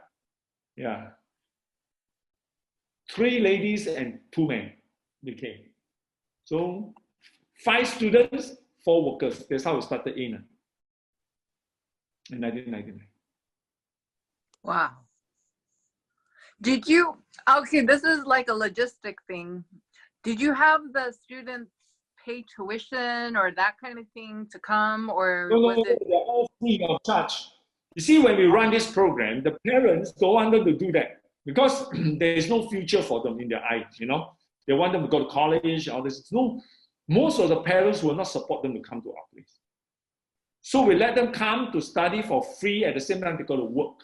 3 ladies and 2 men, they came. So 5 students, 4 workers. That's how we started Aenon in 1999. Wow. Did you, okay, this is like a logistic thing. Did you have the students pay tuition or that kind of thing to come, or No, was it? they're all free of charge. You see, when we run this program, the parents don't want them to do that because there is no future for them in their eyes, They want them to go to college, all this. No, most of the parents will not support them to come to our place. So we let them come to study for free. At the same time, they go to work.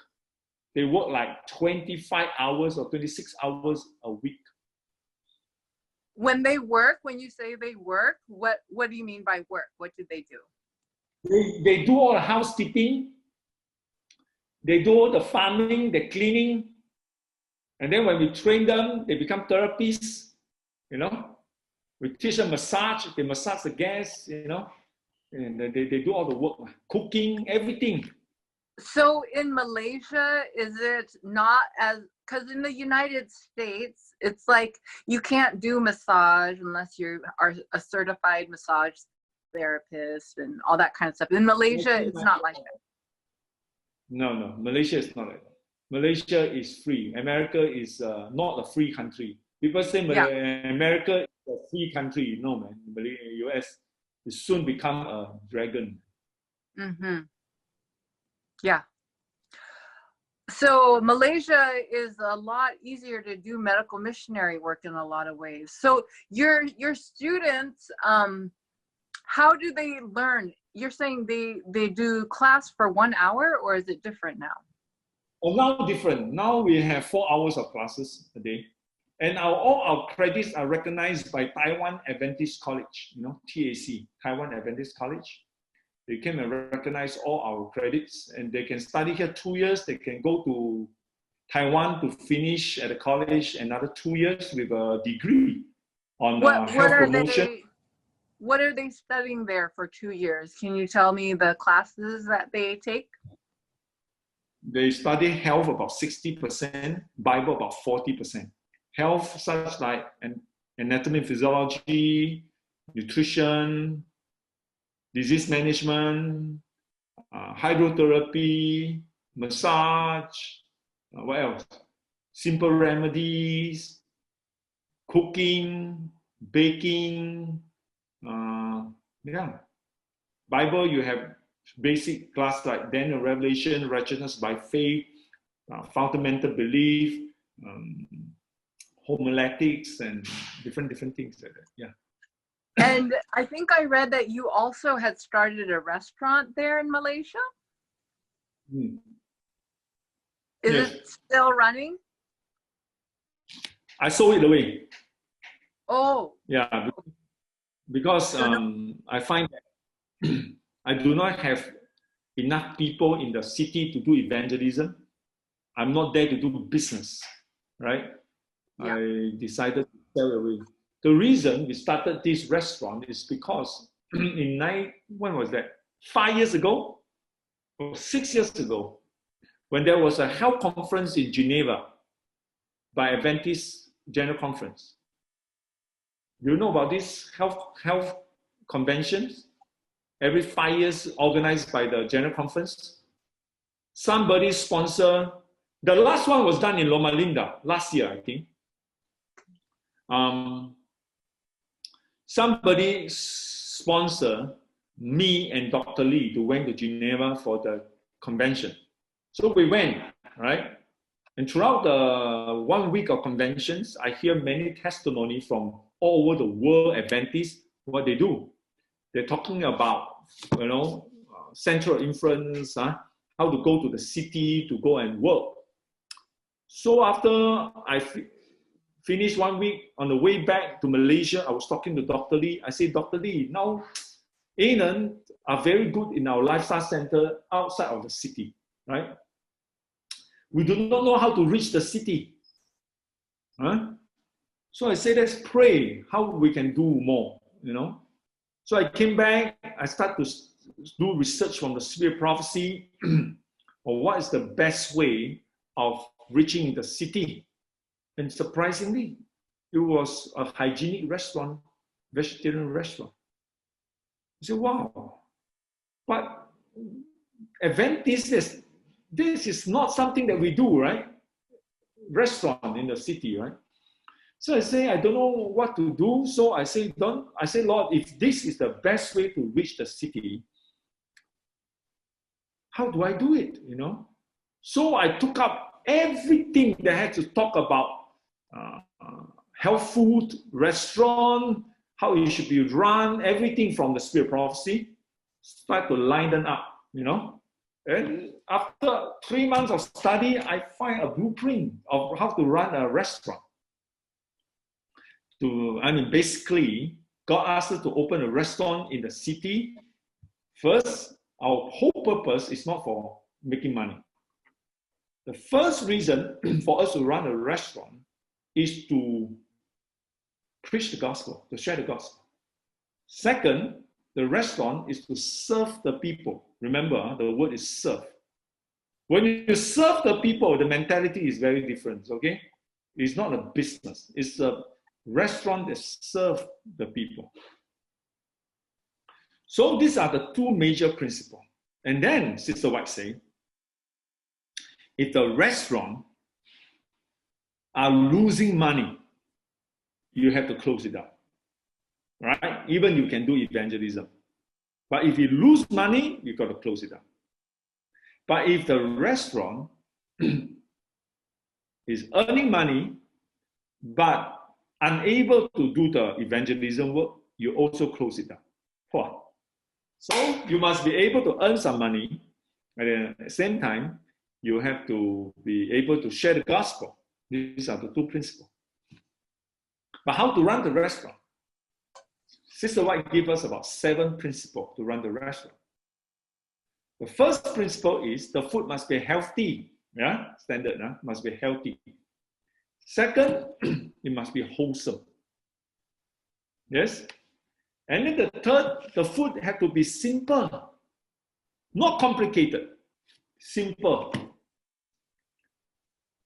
They work like 25 hours or 26 hours a week. When they work, when you say they work, what do you mean by work? What do they do? They do all the housekeeping. They do all the farming, the cleaning. And then when we train them, they become therapists, We teach them massage, they massage the guests, And they do all the work, cooking, everything. So in Malaysia, is it not as, because in the United States, it's like you can't do massage unless you are a certified massage therapist and all that kind of stuff. In Malaysia, it's not like that. No, Malaysia is not like that. Malaysia is free. America is not a free country. People say America is a free country. No, man. The US will soon become a dragon. Mm-hmm. Yeah. So Malaysia is a lot easier to do medical missionary work in a lot of ways. So your students, how do they learn? You're saying they do class for 1 hour, or is it different now? Oh, now different. Now we have 4 hours of classes a day. And all our credits are recognized by Taiwan Adventist College, TAC, Taiwan Adventist College. They came and recognize all our credits, and they can study here 2 years. They can go to Taiwan to finish at the college another 2 years with a degree on health promotion. What are they studying there for 2 years? Can you tell me the classes that they take? they study health about 60%, Bible about 40%. Health such like anatomy, physiology, nutrition, disease management, hydrotherapy, massage, what else? Simple remedies, cooking, baking, yeah. Bible, you have basic class like Daniel, Revelation, righteousness by faith, fundamental belief, homiletics, and different things like that. Yeah. And I think I read that you also had started a restaurant there in Malaysia. Is Yes. it still running? I sold it away. Oh. Yeah, because I find that I do not have enough people in the city to do evangelism. I'm not there to do business, right? Yeah. I decided to sell away. The reason we started this restaurant is because when was that? 5 years ago or 6 years ago, when there was a health conference in Geneva by Adventist General Conference. Do you know about this health conventions? Every 5 years organized by the General Conference. Somebody sponsor. The last one was done in Loma Linda last year, I think. Somebody sponsored me and Dr. Lee to went to Geneva for the convention. So we went, right? And throughout the 1 week of conventions, I hear many testimonies from all over the world, Adventists, what they do. They're talking about, central influence, how to go to the city to go and work. So after I finished 1 week, on the way back to Malaysia, I was talking to Dr. Lee. I said, Dr. Lee, now Aenon are very good in our lifestyle center outside of the city, right? We do not know how to reach the city. So I said, let's pray how we can do more, So I came back, I started to do research from the Spirit Prophecy on what is the best way of reaching the city. And surprisingly, it was a hygienic restaurant, vegetarian restaurant. I said, wow. But Adventists, this is not something that we do, right? Restaurant in the city, right? So I say, I don't know what to do. So I say, Lord, if this is the best way to reach the city, how do I do it, So I took up everything that had to talk about health food, restaurant, how it should be run, everything from the Spirit Prophecy, start to line them up, And after 3 months of study, I find a blueprint of how to run a restaurant. Basically, God asked us to open a restaurant in the city. First, our whole purpose is not for making money. The first reason for us to run a restaurant is to preach the gospel, to share the gospel. Second, the restaurant is to serve the people. Remember, the word is serve. When you serve the people, the mentality is very different, okay? It's not a business. It's a restaurant that serves the people. So these are the two major principles. And then, Sister White said, if the restaurant are losing money, you have to close it down, right? Even you can do evangelism. But if you lose money, you got to close it down. But if the restaurant is earning money, but unable to do the evangelism work, you also close it down. So you must be able to earn some money, and at the same time, you have to be able to share the gospel. These are the two principles. But how to run the restaurant? Sister White gave us about 7 principles to run the restaurant. The first principle is the food must be healthy. Yeah, standard, must be healthy. Second, it must be wholesome. Yes? And then the third, the food had to be simple, not complicated, simple.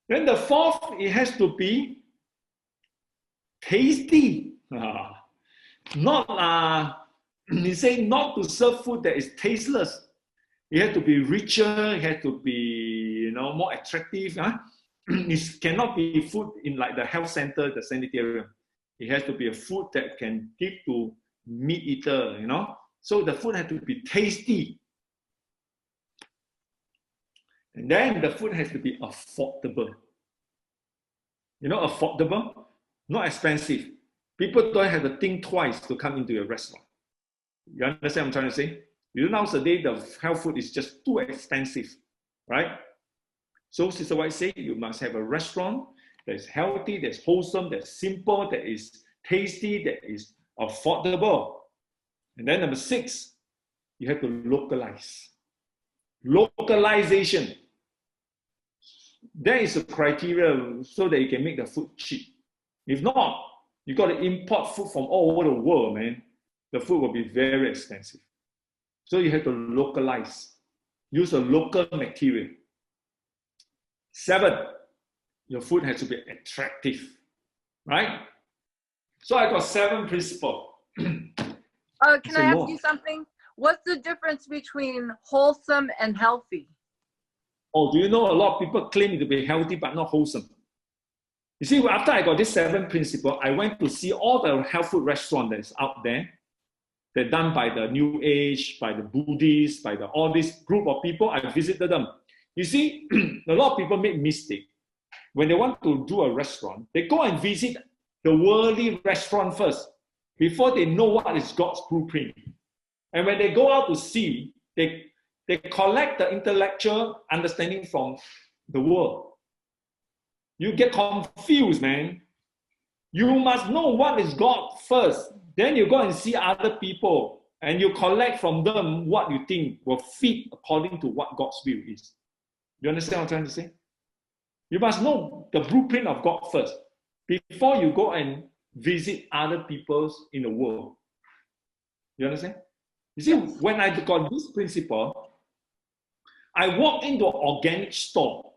Then the fourth, it has to be tasty. Not, he say not to serve food that is tasteless. It has to be richer, it has to be, more attractive. Huh? It cannot be food in like the health center, the sanitarium. It has to be a food that can give to meat eater, So the food has to be tasty. And then the food has to be affordable. Affordable, not expensive. People don't have to think twice to come into your restaurant. You understand what I'm trying to say? Nowadays, the health food is just too expensive, right? So Sister White said, you must have a restaurant that is healthy, that's wholesome, that's simple, that is tasty, that is affordable. And then number 6, you have to localize. Localization. That is a criteria so that you can make the food cheap. If not, you got to import food from all over the world, man. The food will be very expensive. So you have to localize. Use a local material. 7, your food has to be attractive, right? So I got 7 principles. Can I ask you something? What's the difference between wholesome and healthy? Oh, do you know a lot of people claim to be healthy but not wholesome? You see, after I got this 7 principles, I went to see all the health food restaurants that's out there. They're done by the New Age, by the Buddhists, by all this group of people. I visited them. You see, a lot of people make mistake. When they want to do a restaurant, they go and visit the worldly restaurant first before they know what is God's blueprint. And when they go out to see, they collect the intellectual understanding from the world. You get confused, man. You must know what is God first. Then you go and see other people and you collect from them what you think will fit according to what God's will is. You understand what I'm trying to say? You must know the blueprint of God first before you go and visit other peoples in the world. You understand? You see, when I got this principle, I walk into an organic store.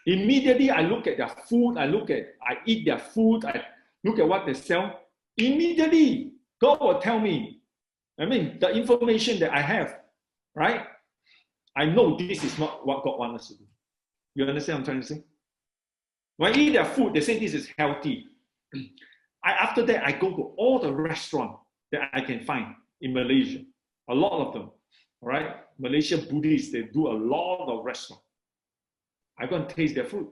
Immediately, I look at their food, I eat their food, I look at what they sell. Immediately, God will tell me, the information that I have, right? I know this is not what God wants us to do. You understand what I'm trying to say? When I eat their food, they say this is healthy. After that, I go to all the restaurants that I can find in Malaysia. A lot of them, all right? Malaysia Buddhists, they do a lot of restaurants. I go and taste their food.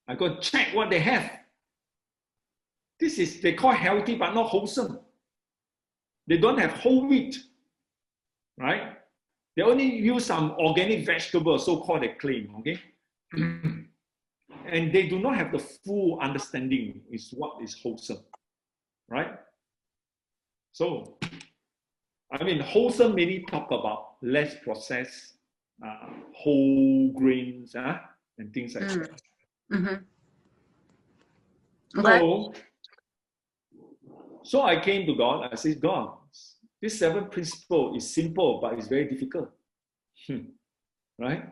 I go and check what they have. They call healthy but not wholesome. They don't have whole wheat, right? They only use some organic vegetables, so-called they claim, okay? And they do not have the full understanding is what is wholesome, right? So, wholesome mainly talk about less processed, whole grains, and things like that. Mm-hmm. Okay. So I came to God. I said, God, this 7 principle is simple, but it's very difficult. Right?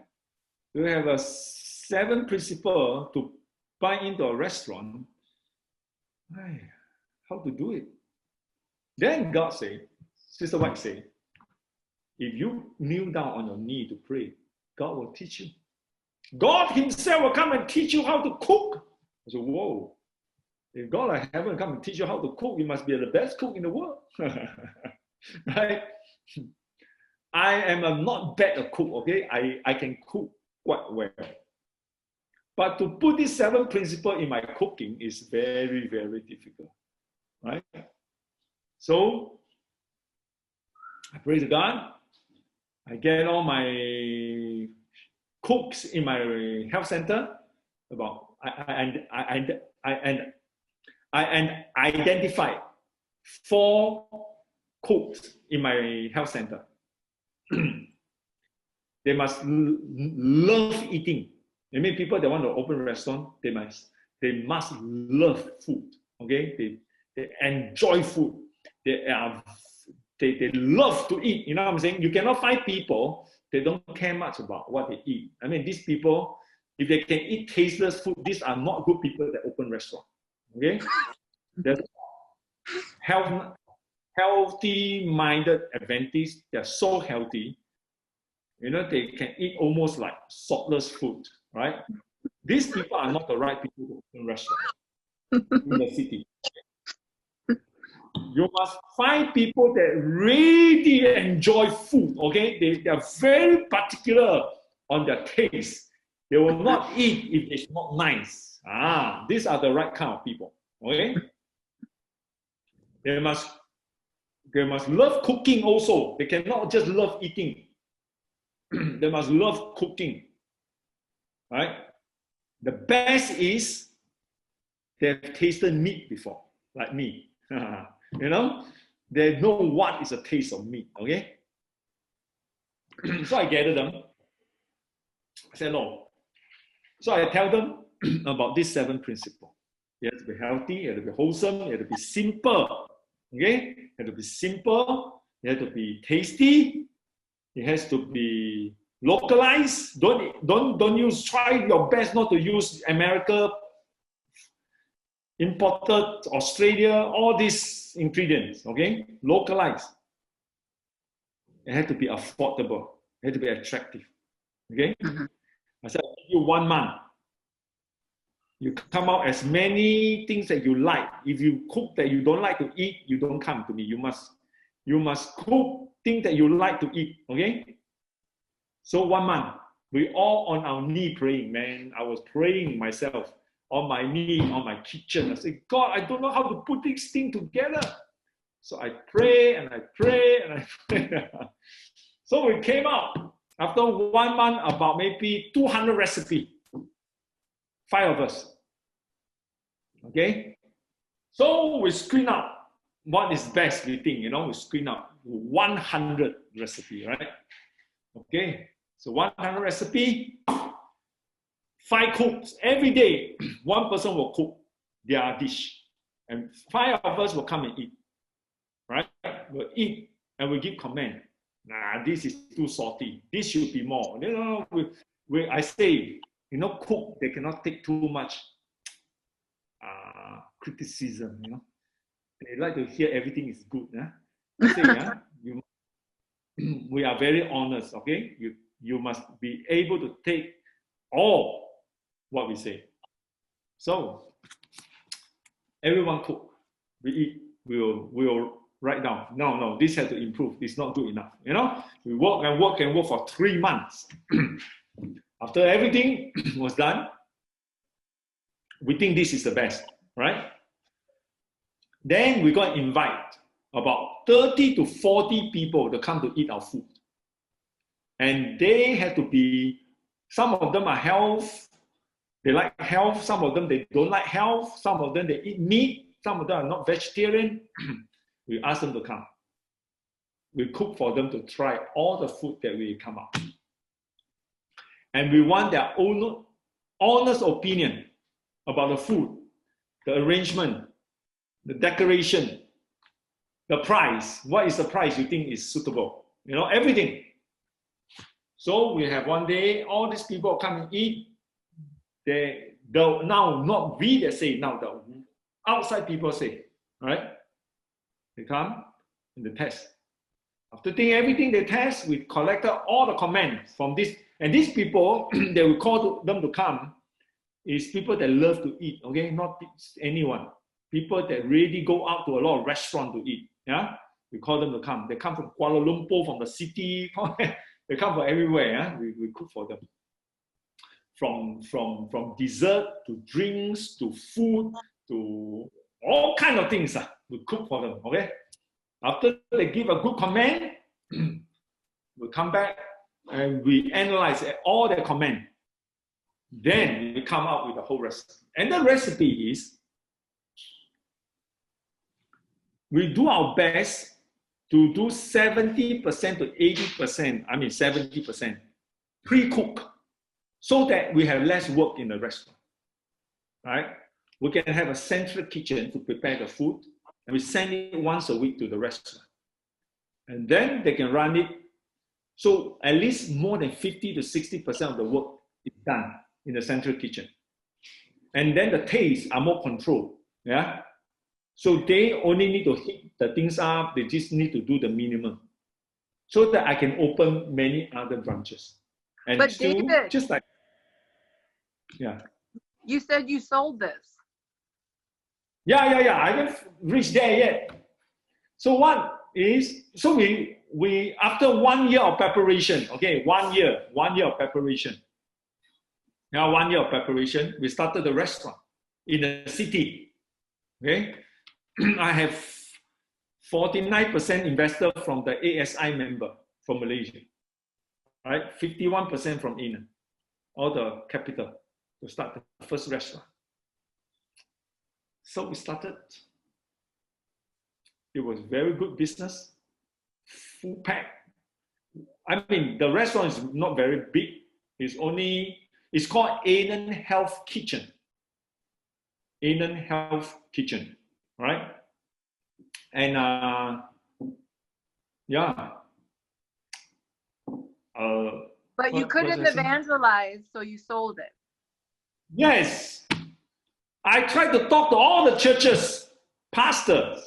We have a 7 principle to buy into a restaurant. How to do it? Then God said, Sister White said, if you kneel down on your knee to pray, God will teach you. God himself will come and teach you how to cook. I said, whoa. If God of heaven come and teach you how to cook, you must be the best cook in the world. Right? I am not bad a cook, okay? I can cook quite well. But to put this 7 principle in my cooking is very, very difficult. Right? So, I pray to God. I get all my cooks in my health center. I identify 4 cooks in my health center. They must love eating. People that want to open a restaurant, they must love food. Okay, they enjoy food. They love to eat. You know what I'm saying? You cannot find people they don't care much about what they eat. These people, If they can eat tasteless food, these are not good people that open restaurant. Okay? There's healthy-minded Adventists. They're so healthy. You know, they can eat almost like saltless food, right? These people are not the right people to open restaurants in the city. You must find people that really enjoy food, okay? They are very particular on their taste. They will not eat if it's not nice. These are the right kind of people, okay? They must love cooking also. They cannot just love eating. They must love cooking, right? The best is they've tasted meat before, like me. You know, they know what is a taste of meat, okay? So I gather them. I said, no. So I tell them about these 7 principles. You have to be healthy, you have to be wholesome, you have to be simple, okay? You have to be simple, you have to be tasty, it has to be localized. Try your best not to use America, imported, Australia, all these ingredients, okay? Localized. It had to be affordable. It had to be attractive, okay? I said, I'll give you 1 month. You come out as many things that you like. If you cook that you don't like to eat, you don't come to me. You must cook things that you like to eat, okay? So 1 month, we all on our knee praying, man. I was praying myself on my knee, on my kitchen. I said, God, I don't know how to put this thing together. So I pray and I pray and I pray. So we came out after 1 month about maybe 200 recipes. 5 of us. Okay? So we screen out what is best, we think, you know, we screen out 100 recipe, right? Okay, so 100 recipe, 5 cooks every day. 1 person will cook their dish, and 5 of us will come and eat, right? We'll eat and we give comment. Nah, this is too salty. This should be more. You know, I say, you know, cook, they cannot take too much criticism, you know. They like to hear everything is good. I say, we are very honest, okay? You must be able to take all what we say. So, everyone cook, we eat, we will write down. No, this has to improve. It's not good enough, you know? We work and work and work for 3 months. After everything was done, we think this is the best, right? Then we got to invite about 30 to 40 people to come to eat our food. And they have to be, some of them are health, they like health, some of them they don't like health, some of them they eat meat, some of them are not vegetarian. We ask them to come. We cook for them to try all the food that we come up. And we want their own honest opinion about the food, the arrangement, the decoration, the price. What is the price you think is suitable? You know, everything. So we have one day, all these people come and eat. Now, not we that say, now the outside people say, right? They come and they test. After doing everything they test, we collected all the comments from this. And these people that we call them to come is people that love to eat, okay? Not anyone. People that really go out to a lot of restaurants to eat, yeah? We call them to come. They come from Kuala Lumpur, from the city. They come from everywhere, yeah? We cook for them. From dessert to drinks to food to all kinds of things, we cook for them, okay? After they give a good comment, we come back and we analyze all their comment. Then we come up with the whole recipe. And the recipe is, we do our best to do 70% to 80%, 70% pre-cook, so that we have less work in the restaurant, right? We can have a central kitchen to prepare the food, and we send it once a week to the restaurant. And then they can run it. So at least more than 50 to 60% of the work is done in the central kitchen. And then the tastes are more controlled. Yeah. So they only need to heat the things up. They just need to do the minimum so that I can open many other branches. And but still, David, just like, yeah. you said you sold this. Yeah. I haven't reached there yet. So what is, so we after 1 year of preparation, okay, 1 year of preparation. Now 1 year of preparation, we started the restaurant in a city. Okay, I have 49% investor from the ASI member from Malaysia, right? 51% from Aenon, all the capital to start the first restaurant. So we started. It was very good business, full pack. I mean, the restaurant is not very big. It's called Aenon Health Kitchen. Aenon Health Kitchen, right? And yeah. But you couldn't evangelize, so you sold it. Yes. I tried to talk to all the churches, pastors,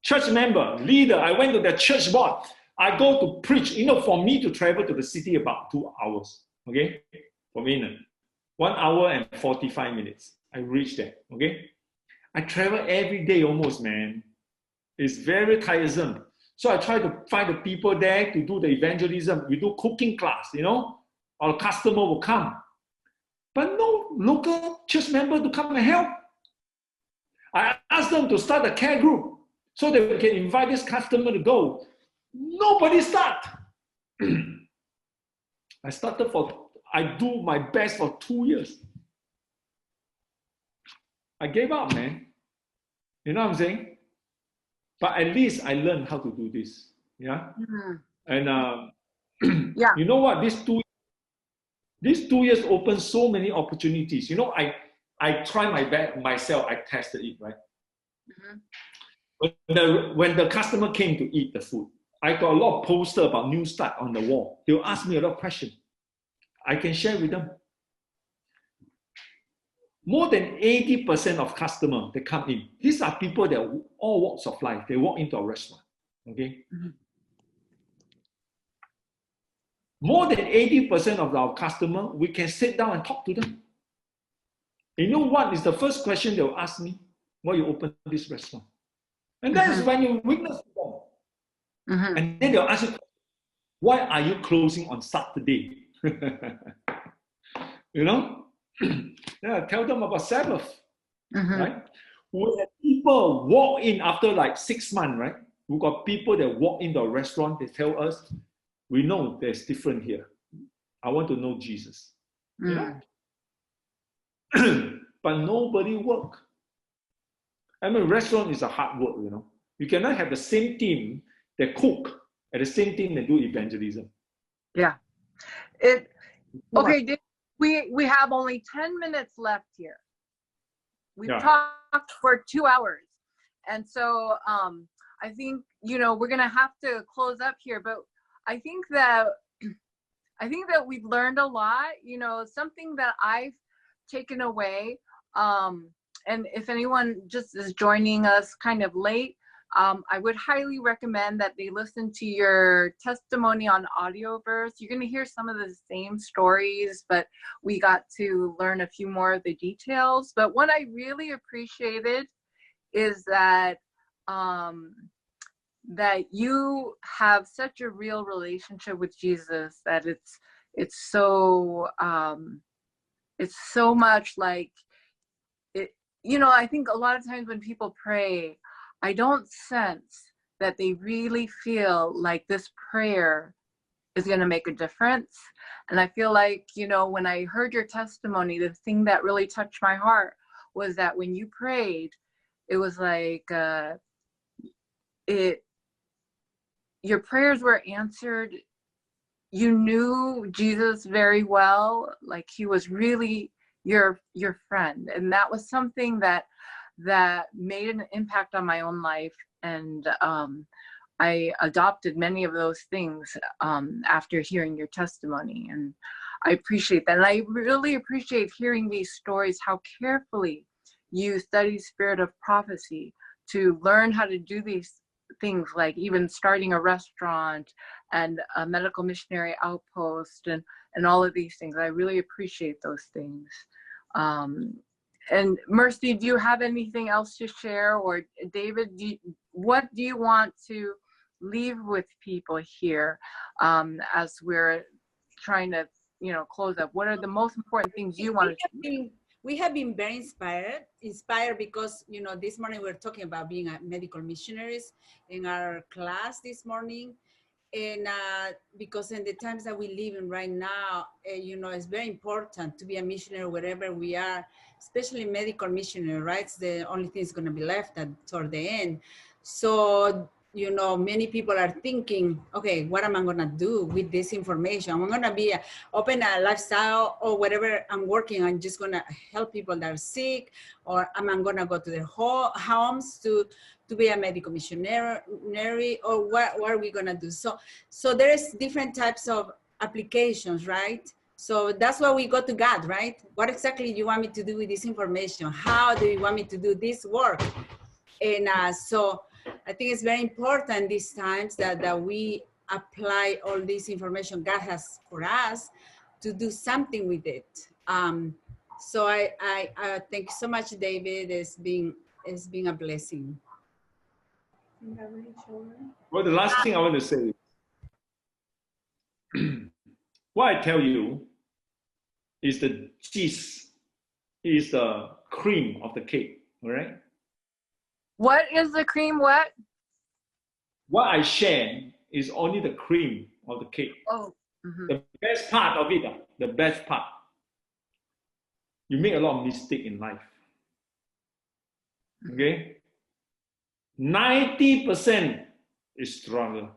church member, leader. I went to their church board. I go to preach. For me to travel to the city about 2 hours, okay, from Aenon. 1 hour and 45 minutes. I reached there, okay. I travel every day almost, man. It's very tiresome. So I try to find the people there to do the evangelism. We do cooking class, our customer will come. But no local church member to come and help. I asked them to start a care group so that we can invite this customer to go. Nobody start. I do my best for 2 years. I gave up, man. You know what I'm saying? But at least I learned how to do this. Yeah. Mm-hmm. And yeah. You know what? These 2 years opened so many opportunities. I tried my best myself. I tested it, right? Mm-hmm. When the customer came to eat the food, I got a lot of posters about New Start on the wall. They'll ask me a lot of questions. I can share with them. More than 80% of customers that come in, these are people that all walks of life. They walk into a restaurant, okay? Mm-hmm. More than 80% of our customers, we can sit down and talk to them. You know what is the first question they'll ask me? Why you open this restaurant? And that is when you witness them. Mm-hmm. And then they'll ask you, why are you closing on Saturday? Yeah, tell them about Sabbath, right? We have people walk in after like 6 months, right? We got people that walk into a restaurant, they tell us, we know there's different here. I want to know Jesus. But nobody work. I mean, restaurant is a hard work, You cannot have the same team that cook at the same team that do evangelism. Yeah. Okay, we have only 10 minutes left here. We've talked for 2 hours. And so I think, we're going to have to close up here, but I think that we've learned a lot, something that I've taken away. And if anyone just is joining us kind of late, I would highly recommend that they listen to your testimony on Audioverse. You're going to hear some of the same stories, but we got to learn a few more of the details. But what I really appreciated is that that you have such a real relationship with Jesus that it's so much like it. I think a lot of times when people pray, I don't sense that they really feel like this prayer is going to make a difference. And I feel like, when I heard your testimony, the thing that really touched my heart was that when you prayed, it was like your prayers were answered. You knew Jesus very well, like he was really your friend. And that was something that made an impact on my own life. And I adopted many of those things after hearing your testimony. And I appreciate that. And I really appreciate hearing these stories, how carefully you study spirit of prophecy to learn how to do these things, like even starting a restaurant and a medical missionary outpost and all of these things. I really appreciate those things. And Mercy, do you have anything else to share? Or David, what do you want to leave with people here as we're trying to, close up? What are the most important things you want to? We have been very inspired because, this morning we're talking about being a medical missionaries in our class this morning. And because in the times that we live in right now, it's very important to be a missionary wherever we are, especially medical missionary, right? It's the only thing that's going to be left toward the end. So, many people are thinking, okay, what am I going to do with this information? I'm going to open a lifestyle or whatever I'm working. I'm just going to help people that are sick, or am I going to go to their homes to be a medical missionary, or what are we going to do? So there's different types of applications, right? So that's why we go to God, right? What exactly do you want me to do with this information? How do you want me to do this work? And so I think it's very important these times that we apply all this information God has for us to do something with it. So I thank you so much, David. It's been a blessing. Well, the last thing I want to say, what I tell you is the cheese, is the cream of the cake, all right? What is the cream? What I share is only the cream of the cake. Oh. Mm-hmm. The best part of it, the best part. You make a lot of mistake in life. Okay? 90% is struggle.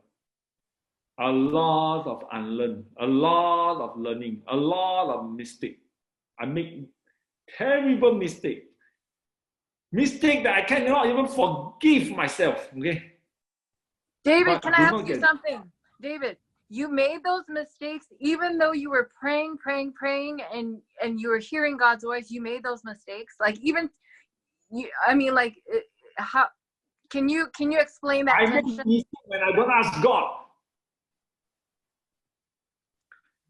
A lot of unlearn, a lot of learning, a lot of mistake. I make terrible mistake. Mistake that I cannot even forgive myself. Okay? David, can I ask you something? David, you made those mistakes even though you were praying, and you were hearing God's voice. You made those mistakes. Like even you, how can you explain that? I make mistake when I don't ask God.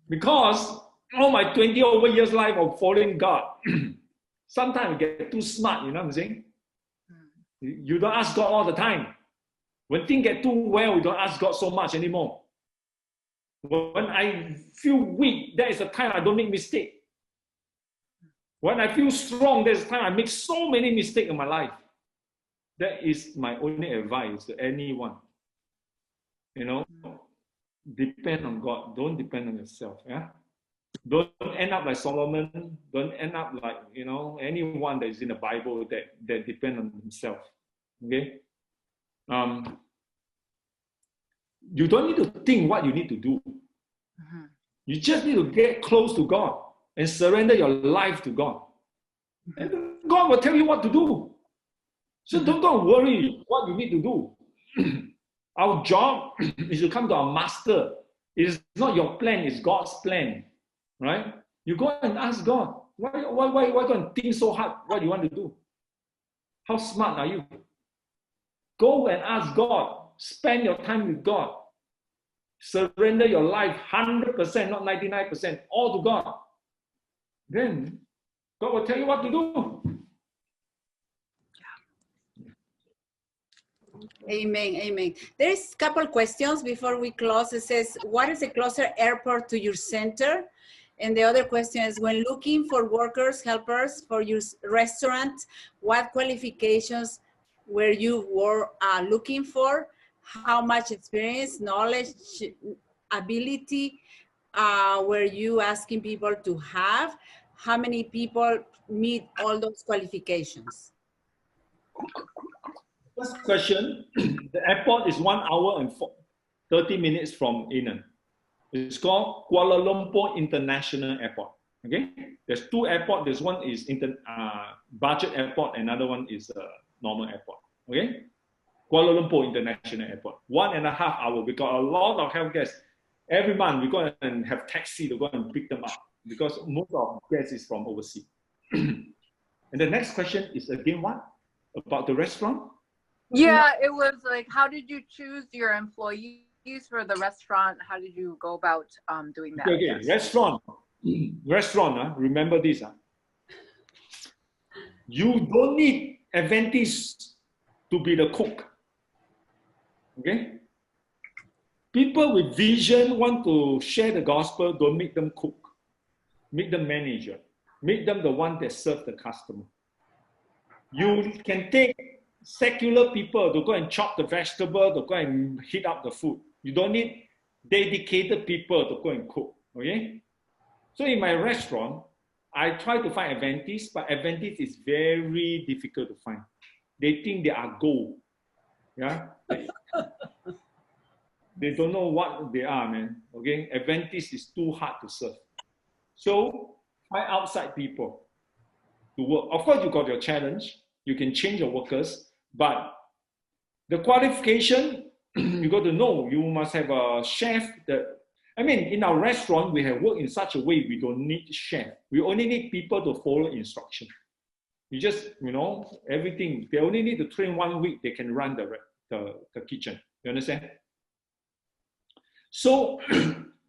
Because all my 20 over years life of following God, sometimes I get too smart, you know what I'm saying? You don't ask God all the time. When things get too well, we don't ask God so much anymore. When I feel weak, that is the time I don't make mistake. When I feel strong, there's the time I make so many mistakes in my life. That is my only advice to anyone. Depend on God. Don't depend on yourself. Yeah. Don't end up like Solomon. Don't end up like anyone that is in the Bible that depend on himself. Okay. You don't need to think what you need to do. Mm-hmm. You just need to get close to God and surrender your life to God. And God will tell you what to do. So don't worry what you need to do. Our job is to come to our master. It is not your plan, it's God's plan. Right? You go and ask God, why go and think so hard what you want to do? How smart are you? Go and ask God. Spend your time with God. Surrender your life 100%, not 99%, all to God. Then God will tell you what to do. Amen, amen. There's a couple questions before we close. It says, what is the closer airport to your center? And the other question is, when looking for workers, helpers for your restaurant, what qualifications were you looking for? How much experience, knowledge, ability were you asking people to have? How many people meet all those qualifications? First question, the airport is 1 hour and 30 minutes from Aenon. It's called Kuala Lumpur International Airport. Okay, there's two airports. This one is budget airport, another one is normal airport. Okay, Kuala Lumpur International Airport, 1.5 hours. We got a lot of health guests. Every month we go and have taxi to go and pick them up. because most of the guests is from overseas. And the next question is again what? About the restaurant? Yeah, it was like, how did you choose your employees for the restaurant? How did you go about doing that? Okay, restaurant. Remember this. You don't need Adventists to be the cook. Okay? People with vision want to share the gospel, don't make them cook. Make them manager. Make them the one that serve the customer. You can take secular people to go and chop the vegetable, to go and heat up the food. You don't need dedicated people to go and cook. Okay? So in my restaurant, I try to find Adventists, but Adventists is very difficult to find. They think they are gold. Yeah? They don't know what they are, man. Okay? Adventists is too hard to serve. So find outside people to work. Of course, you got your challenge. You can change your workers, but the qualification, you got to know, you must have a chef that, I mean, in our restaurant, we have worked in such a way, we don't need chef. We only need people to follow instruction. You just, everything, they only need to train 1 week, they can run the kitchen. You understand? So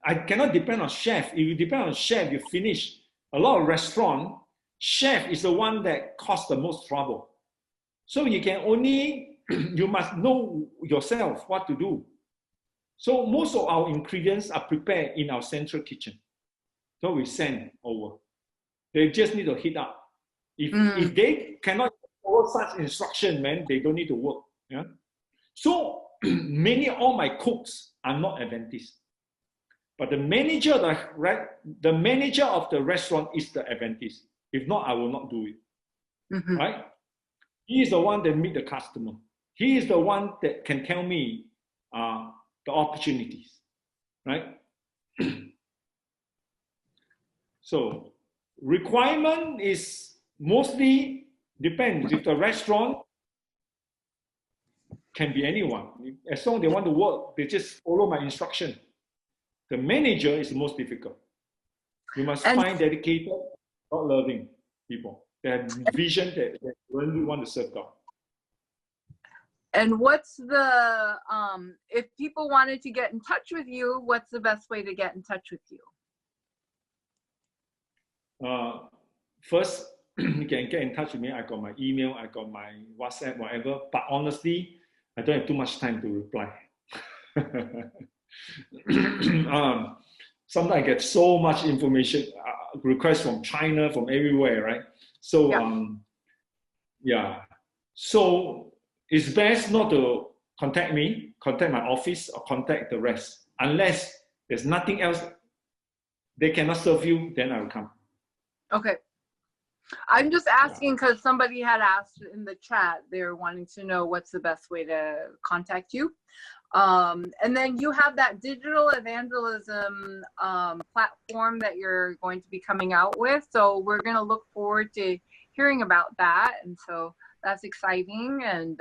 I cannot depend on chef. If you depend on chef, you finish. A lot of restaurant, chef is the one that causes the most trouble. So you can only, you must know yourself what to do. So most of our ingredients are prepared in our central kitchen. So we send over. They just need to heat up. If they cannot follow such instruction, man, they don't need to work. Yeah. So all my cooks are not Adventists. But the manager of the restaurant is the Adventist. If not, I will not do it. Mm-hmm. Right? He is the one that meet the customer. He is the one that can tell me the opportunities. Right? So requirement is mostly depends. If the restaurant can be anyone. As long as they want to work, they just follow my instruction. The manager is the most difficult. You must find dedicated, God loving people that have vision that really want to serve God. And what's the, if people wanted to get in touch with you, what's the best way to get in touch with you? First, you can get in touch with me. I got my email, I got my WhatsApp, whatever. But honestly, I don't have too much time to reply. Sometimes I get so much information, requests from China, from everywhere, right? So, So it's best not to contact me, contact my office, or contact the rest. Unless there's nothing else, they cannot serve you, then I will come. Okay. I'm just asking because somebody had asked in the chat, they're wanting to know what's the best way to contact you. And then you have that digital evangelism platform that you're going to be coming out with. So we're going to look forward to hearing about that. And so that's exciting. And,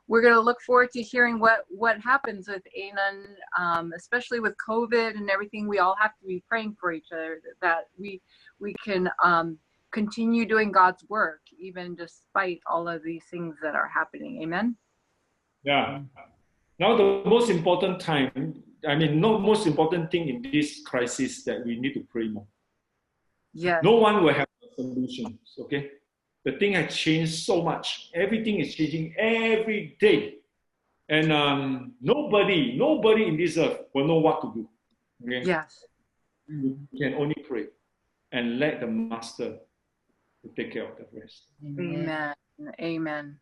we're going to look forward to hearing what happens with Aenon, especially with COVID and everything. We all have to be praying for each other that we can continue doing God's work, even despite all of these things that are happening. Amen. Yeah. Now the most important most important thing in this crisis that we need to pray more. Yeah. No one will have solutions. Okay. The thing has changed so much. Everything is changing every day, and nobody in this earth will know what to do. Okay. Yes. You can only pray and let the Master take care of the rest. Amen. Amen.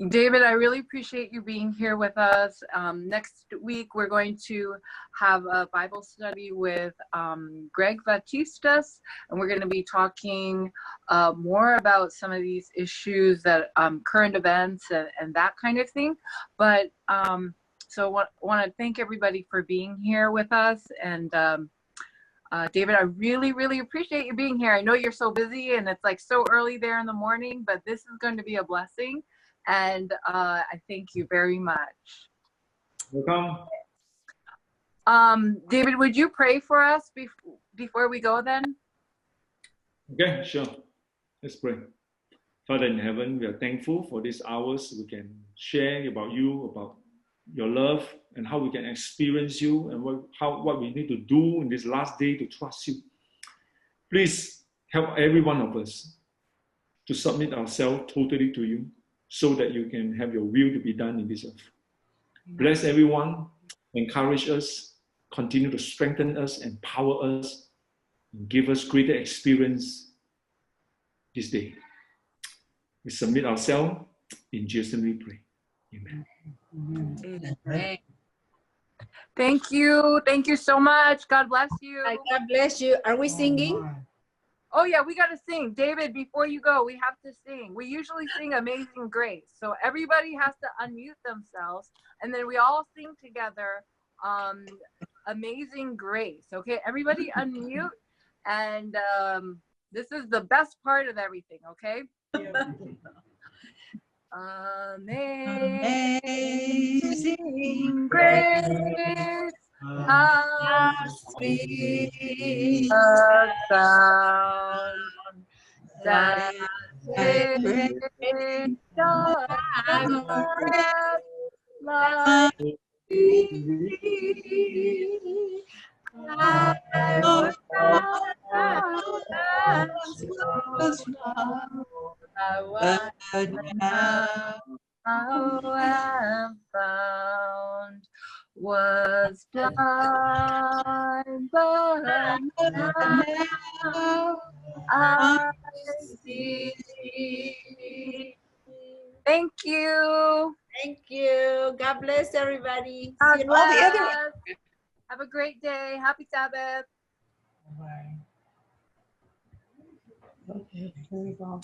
David, I really appreciate you being here with us. Next week, we're going to have a Bible study with Greg Batistas, and we're going to be talking more about some of these issues that current events and that kind of thing. But so want to thank everybody for being here with us. And David, I really, really appreciate you being here. I know you're so busy and it's like so early there in the morning, but this is going to be a blessing. And I thank you very much. Welcome. David, would you pray for us before we go then? Okay, sure. Let's pray. Father in heaven, we are thankful for these hours we can share about you, about your love, and how we can experience you, and what we need to do in this last day to trust you. Please help every one of us to submit ourselves totally to you, so that you can have your will to be done in this earth. Bless everyone, encourage us, continue to strengthen us, empower us, and give us greater experience this day. We submit ourselves. In Jesus' name we pray. Amen. Amen. Thank you. Thank you so much. God bless you. God bless you. Are we singing? Oh yeah, we got to sing. David, before you go, we have to sing. We usually sing Amazing Grace. So everybody has to unmute themselves, and then we all sing together Amazing Grace. Okay, everybody unmute, and this is the best part of everything, okay? Amazing Grace, how sweet the sound that saved my how I'm found was blind, but now I see. Thank you. Thank you. God bless everybody. God See you all the other bless. Have a great day. Happy Sabbath. Okay, here we go.